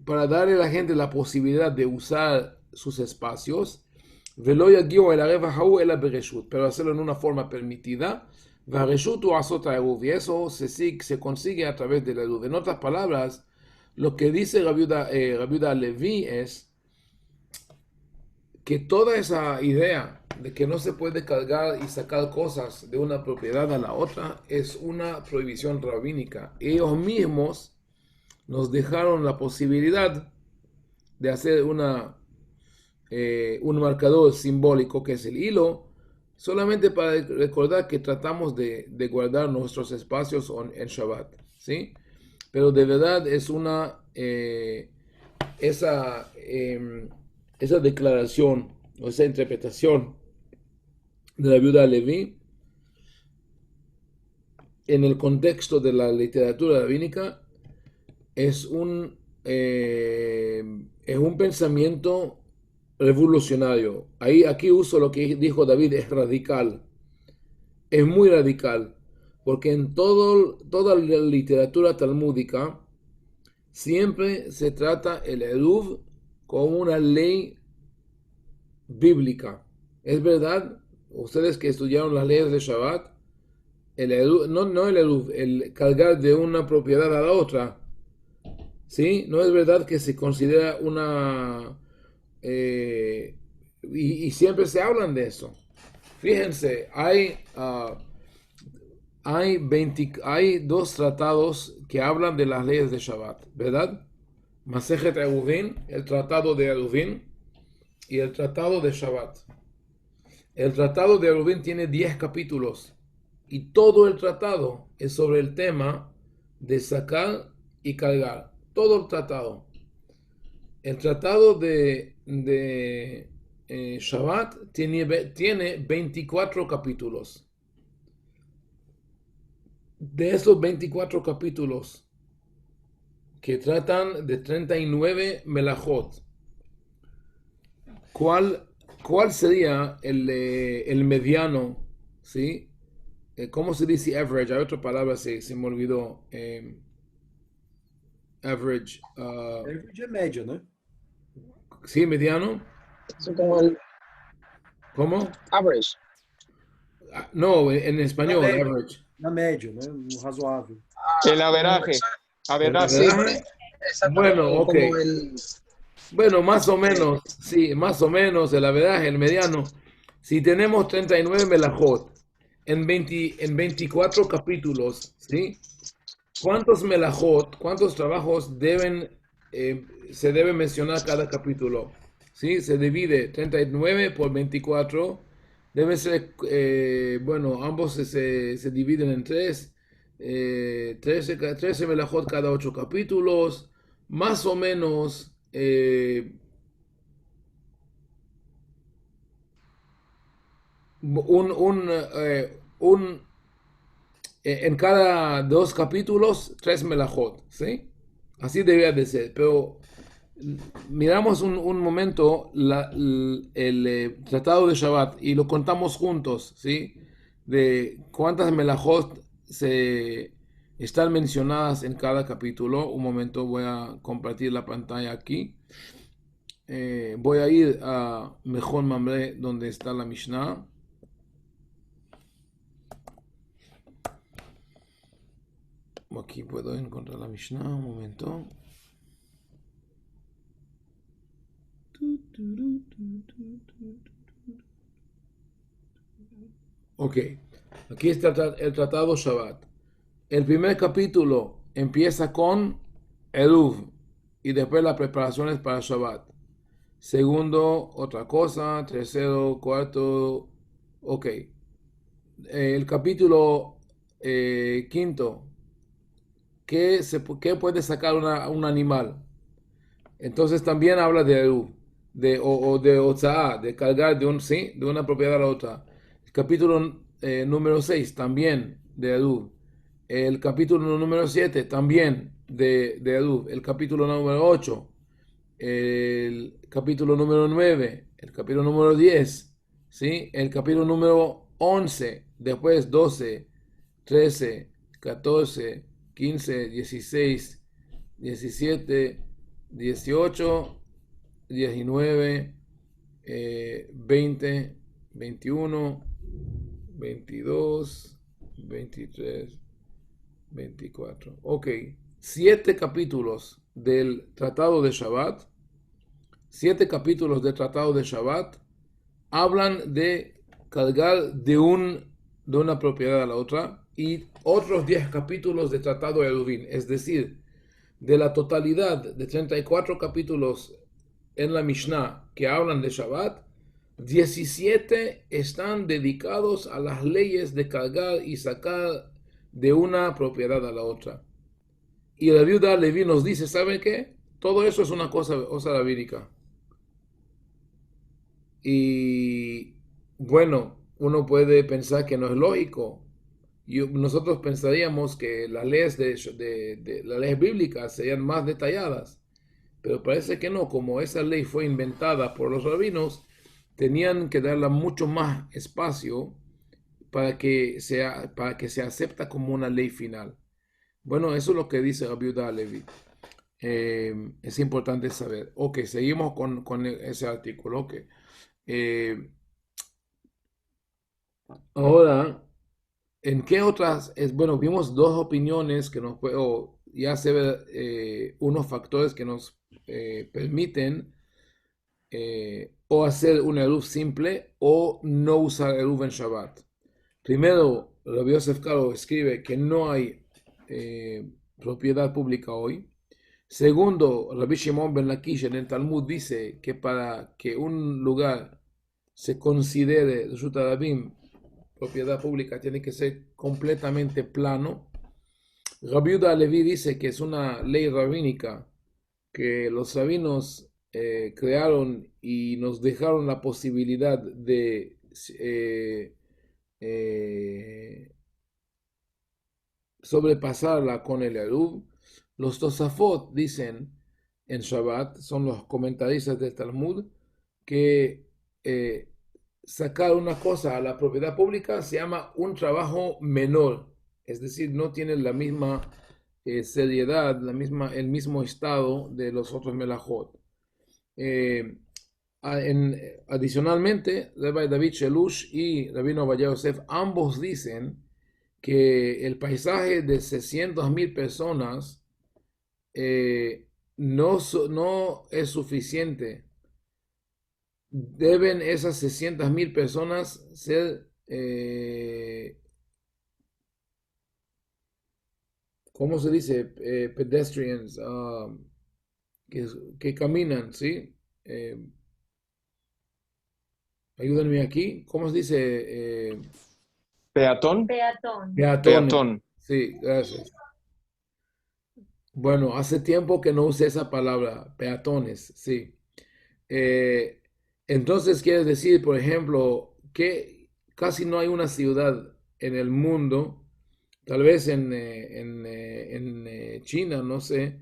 [SPEAKER 1] Para darle a la gente la posibilidad de usar sus espacios, pero hacerlo en una forma permitida, y eso se consigue a través de la luz. En otras palabras, lo que dice Rabbi Yehuda Levi es que toda esa idea de que no se puede cargar y sacar cosas de una propiedad a la otra es una prohibición rabínica. Ellos mismos nos dejaron la posibilidad de hacer un marcador simbólico que es el hilo, solamente para recordar que tratamos de guardar nuestros espacios en Shabbat, ¿sí? Pero de verdad es esa declaración o esa interpretación de la viuda Leví en el contexto de la literatura rabínica es un pensamiento revolucionario. Aquí uso lo que dijo David, es radical, es muy radical, porque en toda la literatura talmúdica siempre se trata el eruv como una ley bíblica. Es verdad, ustedes que estudiaron las leyes de Shabbat, el eruv, el cargar de una propiedad a la otra, ¿sí? No es verdad que se considera una... y siempre se hablan de eso. Fíjense, hay 2 tratados que hablan de las leyes de Shabbat, ¿verdad? Masejet Eruvin, el tratado de Eruvin, y el tratado de Shabbat. El tratado de Eruvin tiene 10 capítulos y todo el tratado es sobre el tema de sacar y cargar. Todo el tratado. El tratado de Shabbat tiene 24 capítulos. De esos 24 capítulos que tratan de 39 melajot, ¿cuál sería el mediano? ¿Sí? ¿Cómo se dice average? Hay otra palabra, se me olvidó. Average.
[SPEAKER 2] Average é média, né?
[SPEAKER 1] ¿Sí, mediano?
[SPEAKER 5] Eso como el
[SPEAKER 1] ¿Cómo?
[SPEAKER 5] average.
[SPEAKER 1] No, en español,
[SPEAKER 2] média.
[SPEAKER 1] average.
[SPEAKER 2] Na média, né? No razoável.
[SPEAKER 7] El averaje. Averaje.
[SPEAKER 1] ¿Verdad? Bueno, ok.
[SPEAKER 5] Como el
[SPEAKER 1] Bueno, más o menos, sí, más o menos, el averaje, el mediano. Si tenemos 39 melajot en 24 capítulos, ¿sí? ¿Cuántos melajot, cuántos trabajos se debe mencionar cada capítulo? ¿Sí? Se divide 39 por 24. Debe ser, bueno, ambos se dividen en 3. 13 melajot cada 8 capítulos. Más o menos... en cada 2 capítulos 3 melajot, ¿sí? Así debía de ser, pero miramos un momento el tratado de Shabbat y lo contamos juntos, ¿sí? De cuántas melajot se están mencionadas en cada capítulo. Un momento, voy a compartir la pantalla aquí. Voy a ir a Mejor Mamre, donde está la Mishnah. Aquí puedo encontrar la Mishnah, un momento. Ok, aquí está el tratado Shabbat. El primer capítulo empieza con Eruv y después las preparaciones para Shabbat. Segundo, otra cosa. Tercero, cuarto, ok. El capítulo quinto, ¿qué puede sacar un animal? Entonces también habla de Eruv, o de Otzaa, de cargar ¿sí? de una propiedad a la otra. El capítulo número 6 también de Eruv. El capítulo número 7 también de Eruv. El capítulo número 8, el capítulo número 9, el capítulo número 10, ¿sí? El capítulo número 11, después 12, 13, 14, 15, 16, 17, 18, 19, 20, 21, 22, 23, 24. Ok, 7 capítulos del Tratado de Shabbat. 7 capítulos del Tratado de Shabbat hablan de cargar de una propiedad a la otra, y otros 10 capítulos del Tratado de Eruvin. Es decir, de la totalidad de 34 capítulos en la Mishnah que hablan de Shabbat, 17 están dedicados a las leyes de cargar y sacar de una propiedad a la otra. Y la viuda Leví nos dice, ¿saben qué? Todo eso es una cosa rabínica. Y bueno, uno puede pensar que no es lógico. Nosotros pensaríamos que las leyes las leyes bíblicas serían más detalladas, pero parece que no. Como esa ley fue inventada por los rabinos, tenían que darle mucho más espacio para que se acepta como una ley final. Bueno, eso es lo que dice Rabbi Yehuda Halevi. Es importante saber. Ok, seguimos con ese artículo. Okay. Ahora, ¿en qué otras? Bueno, vimos dos opiniones que nos ya se ve unos factores que nos permiten o hacer un eruv simple o no usar eruv en Shabbat. Primero, Rabbi Yosef Karo escribe que no hay propiedad pública hoy. Segundo, Rabbi Shimon ben Lakish en el Talmud dice que para que un lugar se considere Reshut HaRabim, propiedad pública, tiene que ser completamente plano. Rabbi Yehuda Halevi dice que es una ley rabínica que los rabinos crearon y nos dejaron la posibilidad de sobrepasarla con el eruv. Los Tosafot dicen en Shabbat, son los comentaristas del Talmud, que sacar una cosa a la propiedad pública se llama un trabajo menor, es decir, no tiene la misma seriedad, el mismo estado de los otros melajot. Adicionalmente, Rabbi David Shelush y Rabino Ovadia Yosef ambos dicen que el paisaje de 600,000 personas no es suficiente. Deben esas 600,000 personas ser, ¿cómo se dice? Pedestrians, que caminan, ¿sí? Ayúdenme aquí. ¿Cómo se dice?
[SPEAKER 7] Peatón.
[SPEAKER 1] Peatones.
[SPEAKER 7] Peatón.
[SPEAKER 1] Sí, gracias. Bueno, hace tiempo que no usé esa palabra, peatones, sí. Entonces quiere decir, por ejemplo, que casi no hay una ciudad en el mundo, tal vez en China, no sé,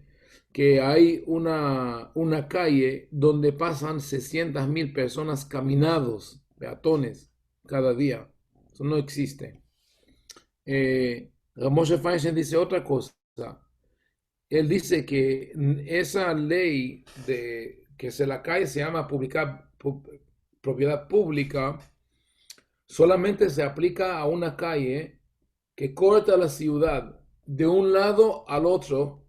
[SPEAKER 1] que hay una calle donde pasan 600,000 personas caminados, peatones, cada día. Eso no existe. Moshe Feinstein dice otra cosa. Él dice que esa ley de que la calle se llama propiedad pública solamente se aplica a una calle que corta la ciudad de un lado al otro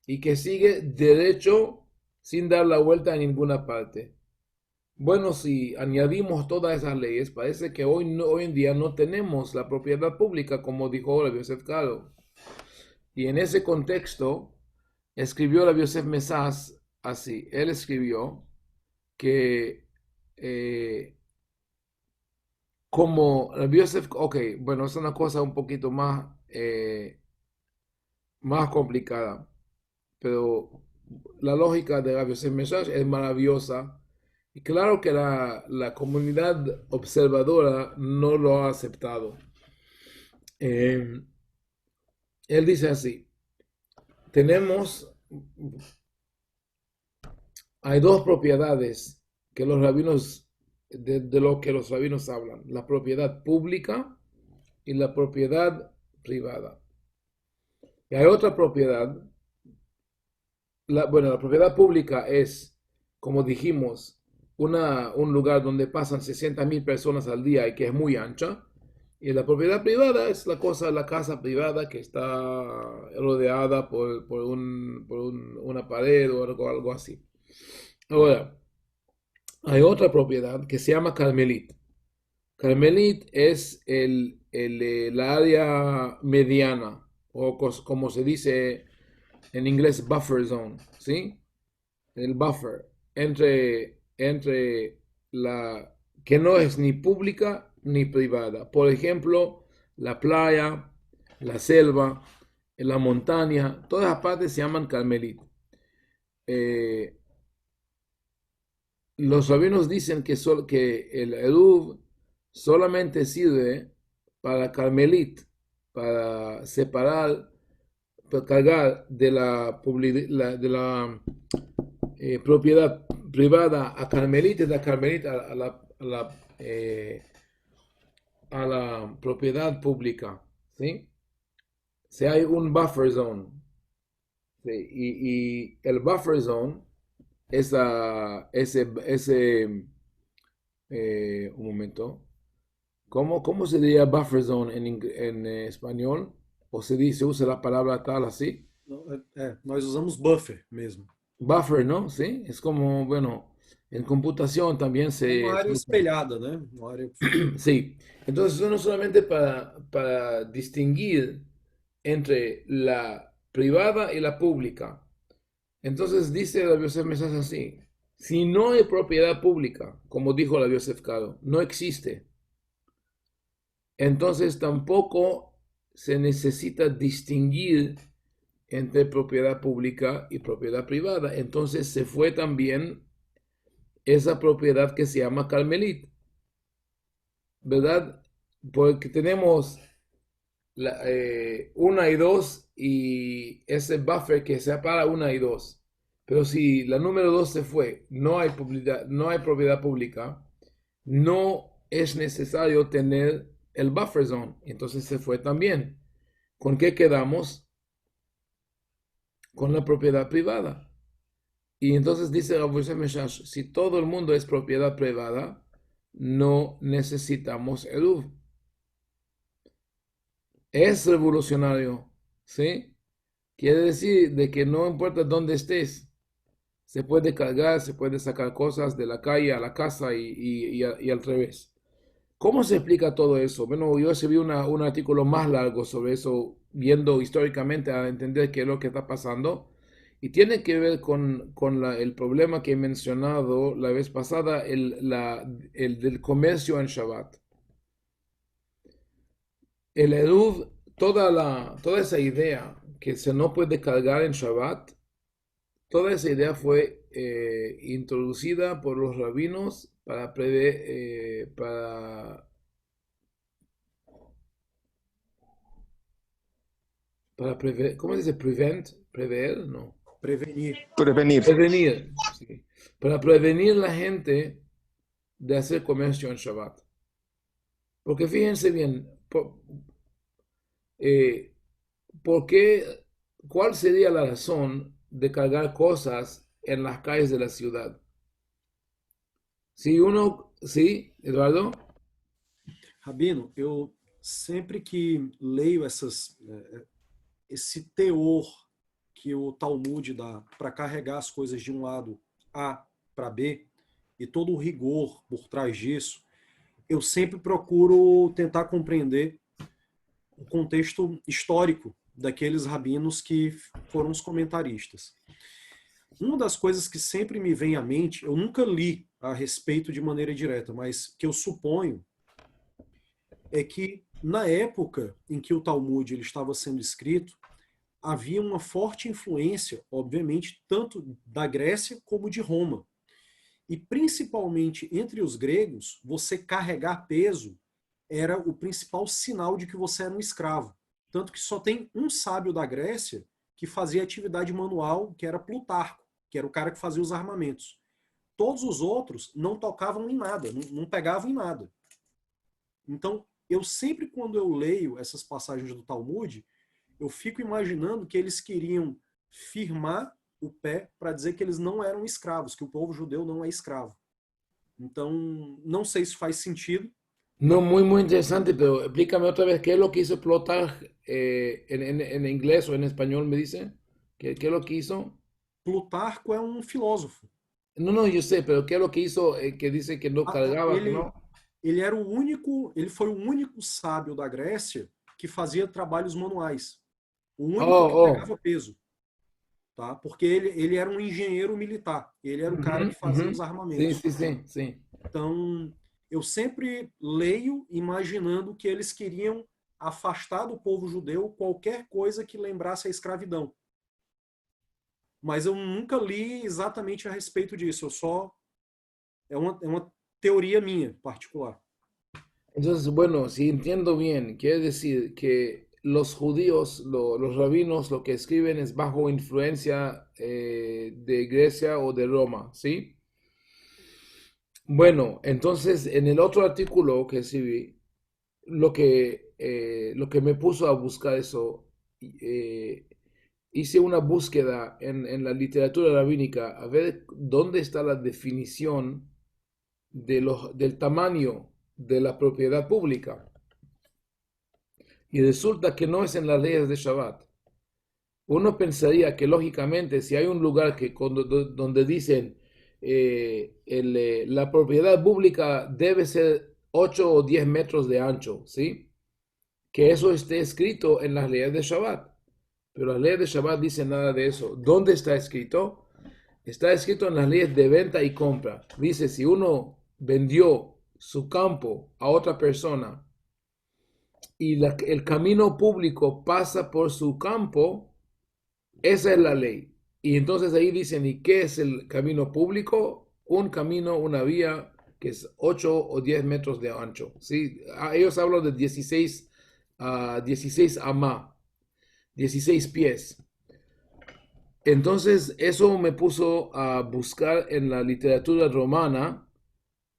[SPEAKER 1] y que sigue derecho sin dar la vuelta a ninguna parte. Bueno, si añadimos todas esas leyes, parece que hoy en día no tenemos la propiedad pública, como dijo Rabbi Yosef Karo. Y en ese contexto, escribió Rabbi Yosef Mesas así. Él escribió que como Rabbi Yosef, ok, bueno, es una cosa un poquito más complicada, pero la lógica de Rabbi Yosef Mesas es maravillosa. Y claro que la comunidad observadora no lo ha aceptado. Él dice así, hay dos propiedades que los rabinos, de lo que los rabinos hablan, la propiedad pública y la propiedad privada. Y hay otra propiedad, la propiedad pública es, como dijimos, un lugar donde pasan 60,000 personas al día y que es muy ancha. Y la propiedad privada es la casa privada que está rodeada por una pared o algo así. Ahora, hay otra propiedad que se llama Carmelit. Carmelit es la área mediana, o como se dice en inglés, buffer zone, ¿sí? El buffer entre la que no es ni pública ni privada. Por ejemplo, la playa, la selva, la montaña, todas las partes se llaman Carmelit. Los rabinos dicen que el Eruv solamente sirve para Carmelit, para separar, para cargar de la propiedad privada a Carmelit y de Carmelit a la propiedad pública, ¿sí? Si hay un buffer zone, ¿sí? Y el buffer zone es un momento, ¿cómo se diría buffer zone en español? ¿O se usa la palabra tal así?
[SPEAKER 2] Nós usamos buffer mesmo.
[SPEAKER 1] Buffer, ¿no? Sí, es como, bueno, en computación también
[SPEAKER 2] Uma área espelhada, né? Uma área...
[SPEAKER 1] Sí, entonces no solamente para distinguir entre la privada y la pública. Entonces dice la Yosef Mesas así, si no hay propiedad pública, como dijo la Yosef Karo, no existe. Entonces tampoco se necesita distinguir entre propiedad pública y propiedad privada. Entonces se fue también esa propiedad que se llama Carmelit, ¿verdad? Porque tenemos una y dos y ese buffer que separa una y dos. Pero si la número dos se fue, no hay propiedad pública, no es necesario tener el buffer zone. Entonces se fue también. ¿Con qué quedamos? Con la propiedad privada. Y entonces dice Rav Yosef Meshash, si todo el mundo es propiedad privada, no necesitamos Eruv. Es revolucionario, ¿sí? Quiere decir de que no importa dónde estés, se puede cargar, se puede sacar cosas de la calle a la casa y al revés. ¿Cómo se explica todo eso? Bueno, yo escribí un artículo más largo sobre eso, viendo históricamente a entender qué es lo que está pasando. Y tiene que ver con el problema que he mencionado la vez pasada, el del comercio en Shabbat. El Eruv, toda esa idea que se no puede cargar en Shabbat, toda esa idea fue introducida por los rabinos para prever, ¿cómo se dice? Prever, no.
[SPEAKER 2] Prevenir.
[SPEAKER 7] Prevenir.
[SPEAKER 1] Prevenir, sí. Para prevenir la gente de hacer comercio en Shabbat. Porque fíjense bien, ¿cuál sería la razón de cargar cosas en las calles de la ciudad? ¿Sí, Eduardo?
[SPEAKER 2] Rabino, eu sempre que leio esse teor que o Talmud dá para carregar as coisas de um lado A para B, e todo o rigor por trás disso, eu sempre procuro tentar compreender o contexto histórico daqueles rabinos que foram os comentaristas. Uma das coisas que sempre me vem à mente, eu nunca li a respeito de maneira direta, mas que eu suponho é que na época em que o Talmud ele estava sendo escrito, havia uma forte influência, obviamente, tanto da Grécia como de Roma. E principalmente entre os gregos, você carregar peso era o principal sinal de que você era um escravo. Tanto que só tem um sábio da Grécia que fazia atividade manual, que era Plutarco, que era o cara que fazia os armamentos. Todos os outros não tocavam em nada, não pegavam em nada. Então, eu sempre, quando eu leio essas passagens do Talmud, eu fico imaginando que eles queriam firmar o pé para dizer que eles não eram escravos, que o povo judeu não é escravo. Então, não sei se faz sentido.
[SPEAKER 1] No, muy interesante, pero explícame otra vez qué es lo que hizo Plutarch en inglés o en español, me dice. ¿Qué es lo que hizo?
[SPEAKER 2] Plutarco é um filósofo.
[SPEAKER 1] No, no, yo sé, pero ¿qué es lo que hizo que dice que no cargaba, que no?
[SPEAKER 2] Ele foi o único sábio da Grécia que fazia trabalhos manuais. O único que pegava peso. Tá? Porque ele era um engenheiro militar. Ele era o cara que fazia os armamentos.
[SPEAKER 1] Sim.
[SPEAKER 2] Então, eu sempre leio imaginando que eles queriam afastar do povo judeu qualquer coisa que lembrasse a escravidão. Mas eu nunca li exatamente a respeito disso. É uma teoría mía particular.
[SPEAKER 1] Entonces, bueno, si entiendo bien, quiere decir que los judíos, los rabinos, lo que escriben es bajo influencia de Grecia o de Roma, ¿sí? Bueno, entonces en el otro artículo que escribí, lo que me puso a buscar eso, hice una búsqueda en la literatura rabínica a ver dónde está la definición del tamaño de la propiedad pública. Y resulta que no es en las leyes de Shabbat. Uno pensaría que lógicamente si hay un lugar donde dicen la propiedad pública debe ser 8 o 10 metros de ancho, ¿sí? Que eso esté escrito en las leyes de Shabbat. Pero las leyes de Shabbat dicen nada de eso. ¿Dónde está escrito? Está escrito en las leyes de venta y compra. Dice, si uno vendió su campo a otra persona y el camino público pasa por su campo, esa es la ley. Y entonces ahí dicen, ¿y qué es el camino público? Un camino, una vía que es 8 o 10 metros de ancho, ¿sí? Ellos hablan de 16 amá, 16 pies. Entonces eso me puso a buscar en la literatura romana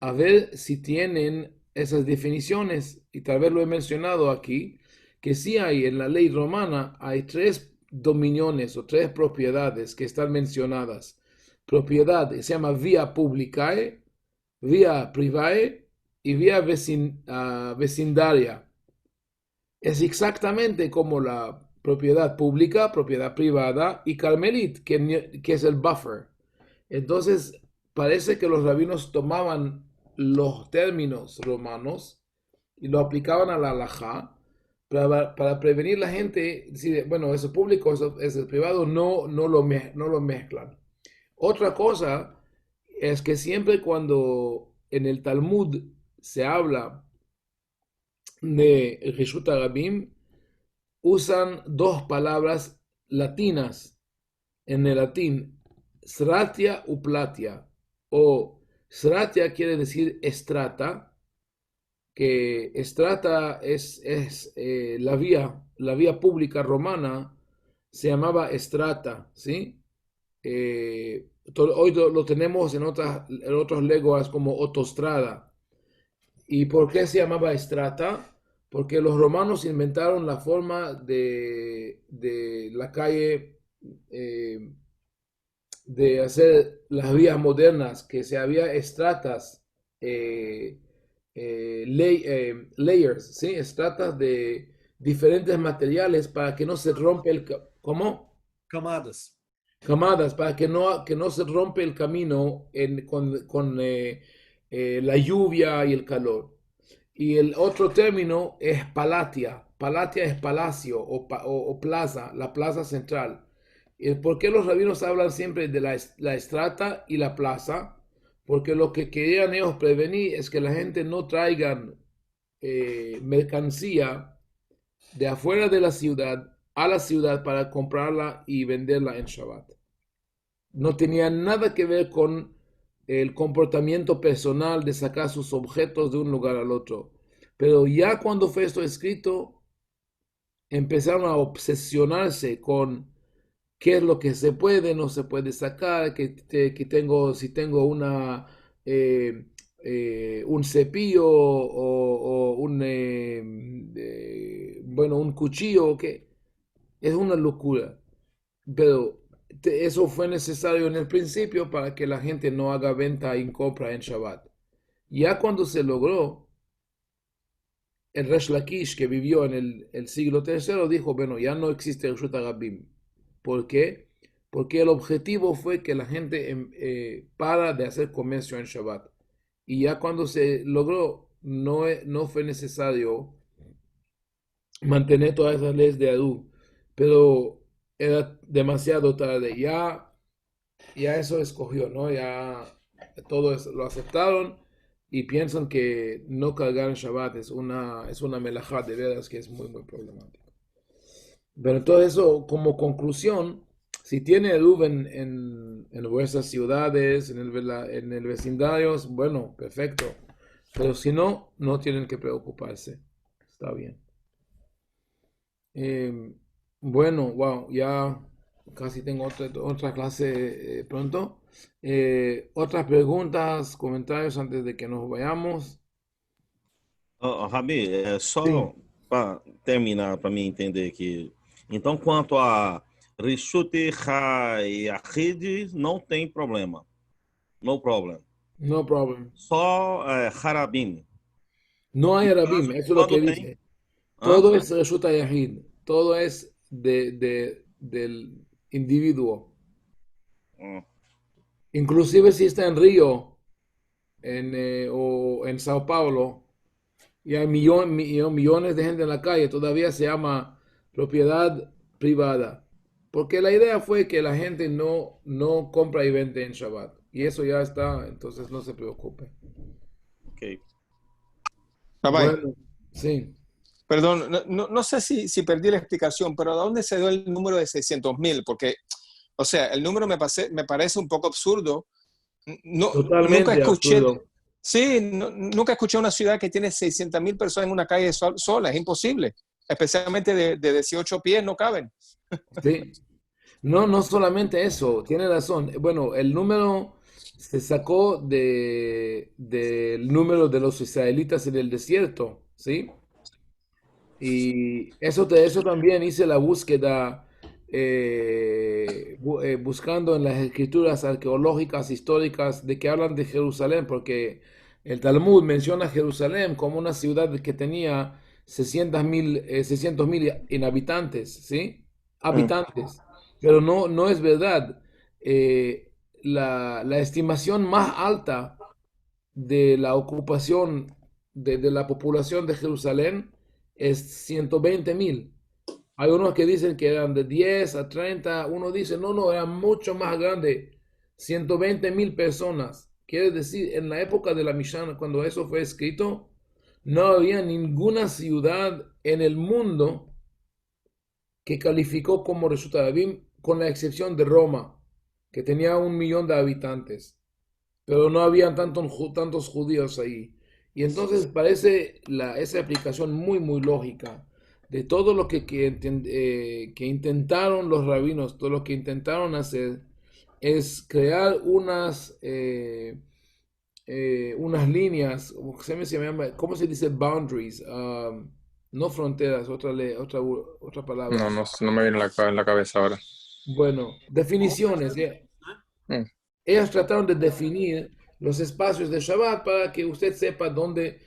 [SPEAKER 1] a ver si tienen esas definiciones, y tal vez lo he mencionado aquí, que sí hay en la ley romana, hay 3 dominiones o 3 propiedades que están mencionadas. Propiedad se llama vía publicae, vía privae y vía vecindaria. Es exactamente como la propiedad pública, propiedad privada y carmelit, que es el buffer. Entonces, parece que los rabinos tomaban los términos romanos y lo aplicaban a la halajá para prevenir la gente, decir, bueno, eso público, eso es privado, no lo mezclan. Otra cosa es que siempre cuando en el Talmud se habla de Reshut HaRabim, usan 2 palabras latinas en el latín, sratia u platia, o sratia quiere decir estrata, que estrata es la vía pública romana, se llamaba estrata, ¿sí? Hoy lo tenemos en otras lenguas como autostrada. ¿Y por qué se llamaba estrata? Porque los romanos inventaron la forma de la calle, de hacer las vías modernas, que se había estratas, layers, ¿sí? Estratas de diferentes materiales para que no se rompa ¿Cómo?
[SPEAKER 2] Camadas.
[SPEAKER 1] Camadas, para que no se rompe el camino con la lluvia y el calor. Y el otro término es palatia. Palatia es palacio o plaza, la plaza central. ¿Por qué los rabinos hablan siempre de la estrata y la plaza? Porque lo que querían ellos prevenir es que la gente no traigan mercancía de afuera de la ciudad a la ciudad para comprarla y venderla en Shabbat. No tenía nada que ver con el comportamiento personal de sacar sus objetos de un lugar al otro. Pero ya cuando fue esto escrito, empezaron a obsesionarse con qué es lo que se puede, no se puede sacar, si tengo un cepillo o un cuchillo, que es una locura. Pero eso fue necesario en el principio para que la gente no haga venta y compra en Shabbat. Ya cuando se logró, el Resh Lakish, que vivió en el siglo III, dijo, bueno, ya no existe Reshut HaRabim. ¿Por qué? Porque el objetivo fue que la gente para de hacer comercio en Shabbat. Y ya cuando se logró, no fue necesario mantener todas esas leyes de Adu, pero era demasiado tarde. Ya eso escogió, ¿no? Ya todos lo aceptaron y piensan que no cargar en Shabbat es una melajá de veras que es muy, muy problemático. Pero todo eso, como conclusión, si tiene Eruv en vuestras ciudades, en el vecindario, bueno, perfecto. Pero si no, no tienen que preocuparse. Está bien. Bueno, wow, ya casi tengo otra clase pronto. Otras preguntas, comentarios antes de que nos vayamos.
[SPEAKER 8] Rabi, só
[SPEAKER 1] Sim.
[SPEAKER 8] para terminar, para mim entender aqui. Então, quanto a Rishut HaYachid, não tem problema. No problem.
[SPEAKER 1] No problem.
[SPEAKER 8] Só Harabim.
[SPEAKER 1] No hay
[SPEAKER 8] No
[SPEAKER 1] Rabim,
[SPEAKER 8] caso,
[SPEAKER 1] eso es lo que
[SPEAKER 8] quando tem.
[SPEAKER 1] dice.
[SPEAKER 8] Hã?
[SPEAKER 1] Todo es Reshut HaYahid. Todo es del individuo.
[SPEAKER 8] Hum.
[SPEAKER 1] Inclusive si está en Río o en Sao Paulo y hay millones de gente en la calle, todavía se llama propiedad privada. Porque la idea fue que la gente no compra y vende en Shabbat. Y eso ya está, entonces no se preocupe.
[SPEAKER 8] Ok.
[SPEAKER 7] Rabbi,
[SPEAKER 1] Bueno, sí.
[SPEAKER 7] perdón, no sé si perdí la explicación, pero ¿de dónde se dio el número de 600,000? Porque, o sea, el número me parece un poco absurdo. Nunca
[SPEAKER 1] Totalmente
[SPEAKER 7] escuché,
[SPEAKER 1] absurdo.
[SPEAKER 7] sí, nunca escuché una ciudad que tiene 600,000 personas en una calle sola, es imposible. Especialmente de 18 pies no caben.
[SPEAKER 1] Sí. No solamente eso, tiene razón. Bueno, el número se sacó del número de los israelitas en el desierto, ¿sí? Y eso también hice la búsqueda buscando en las escrituras arqueológicas históricas de que hablan de Jerusalén, porque el Talmud menciona a Jerusalén como una ciudad que tenía 600,000 inhabitantes, ¿sí? Habitantes. Pero no es verdad. La estimación más alta de la ocupación de la población de Jerusalén es 120,000. Hay unos que dicen que eran de 10 a 30, uno dice, no, era mucho más grande, 120,000 personas. Quiere decir, en la época de la Mishnah, cuando eso fue escrito, no había ninguna ciudad en el mundo que calificó como Reshut HaRabim, con la excepción de Roma, que tenía 1,000,000 de habitantes, pero no habían tantos judíos ahí. Y entonces parece esa aplicación muy, muy lógica de todo lo que intentaron los rabinos, todo lo que intentaron hacer es crear unas líneas, ¿cómo se dice? Boundaries, no fronteras, otra palabra.
[SPEAKER 9] No me viene en la cabeza ahora.
[SPEAKER 1] Bueno, definiciones.
[SPEAKER 9] Mm.
[SPEAKER 1] Ellos trataron de definir los espacios de Shabbat para que usted sepa dónde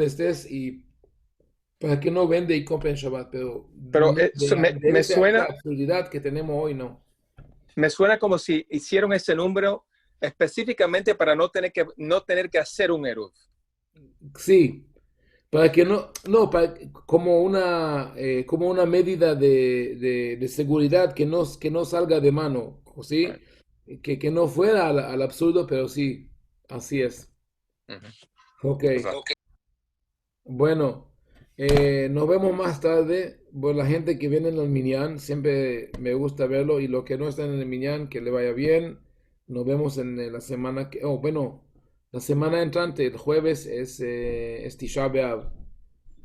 [SPEAKER 1] estés y Para que no vende y compre en Shabbat, pero
[SPEAKER 7] Pero
[SPEAKER 1] no, de
[SPEAKER 7] me
[SPEAKER 1] esa
[SPEAKER 7] suena,
[SPEAKER 1] absurdidad que tenemos hoy, no.
[SPEAKER 7] me suena como si hicieron ese número específicamente para no tener que hacer un Eruv.
[SPEAKER 1] Sí, para que no, como una medida de seguridad que no salga de mano, ¿sí? Que no fuera al absurdo, pero sí, así es. Ok, bueno, nos vemos más tarde. Pues la gente que viene en el Minyan, siempre me gusta verlo y los que no están en el Minyan, que le vaya bien. Nos vemos en la semana bueno, la semana entrante, el jueves es Tisha B'Av.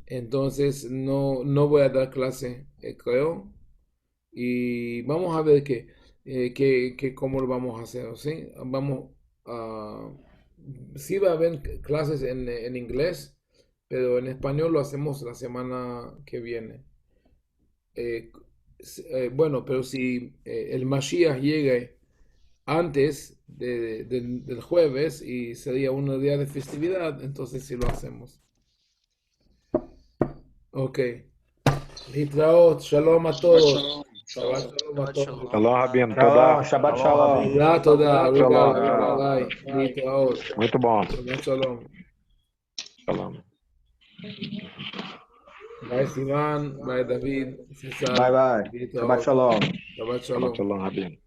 [SPEAKER 1] Entonces no voy a dar clase, creo. Y vamos a ver cómo lo vamos a hacer, ¿sí? Vamos a... Sí va a haber clases en inglés, pero en español lo hacemos la semana que viene. Eh, bueno, pero si el Mashiach llegue antes del jueves y sería un día de festividad, entonces sí lo hacemos. Ok. להתראות, שלום a todos. Shabbat shalom a todos.
[SPEAKER 4] Shalom, Rabino. Toda.
[SPEAKER 6] Shabbat shalom.
[SPEAKER 1] תודה, obrigado.
[SPEAKER 4] Shalom.
[SPEAKER 1] ביי. להתראות.
[SPEAKER 4] Muito bom.
[SPEAKER 1] Shabbat shalom.
[SPEAKER 4] Shalom.
[SPEAKER 1] ביי סיוון, ביי דוד,
[SPEAKER 6] Bye bye.
[SPEAKER 1] להתראות.
[SPEAKER 6] Shabbat shalom.
[SPEAKER 1] Shabbat
[SPEAKER 4] Shalom,
[SPEAKER 1] shalom.
[SPEAKER 4] Rabino.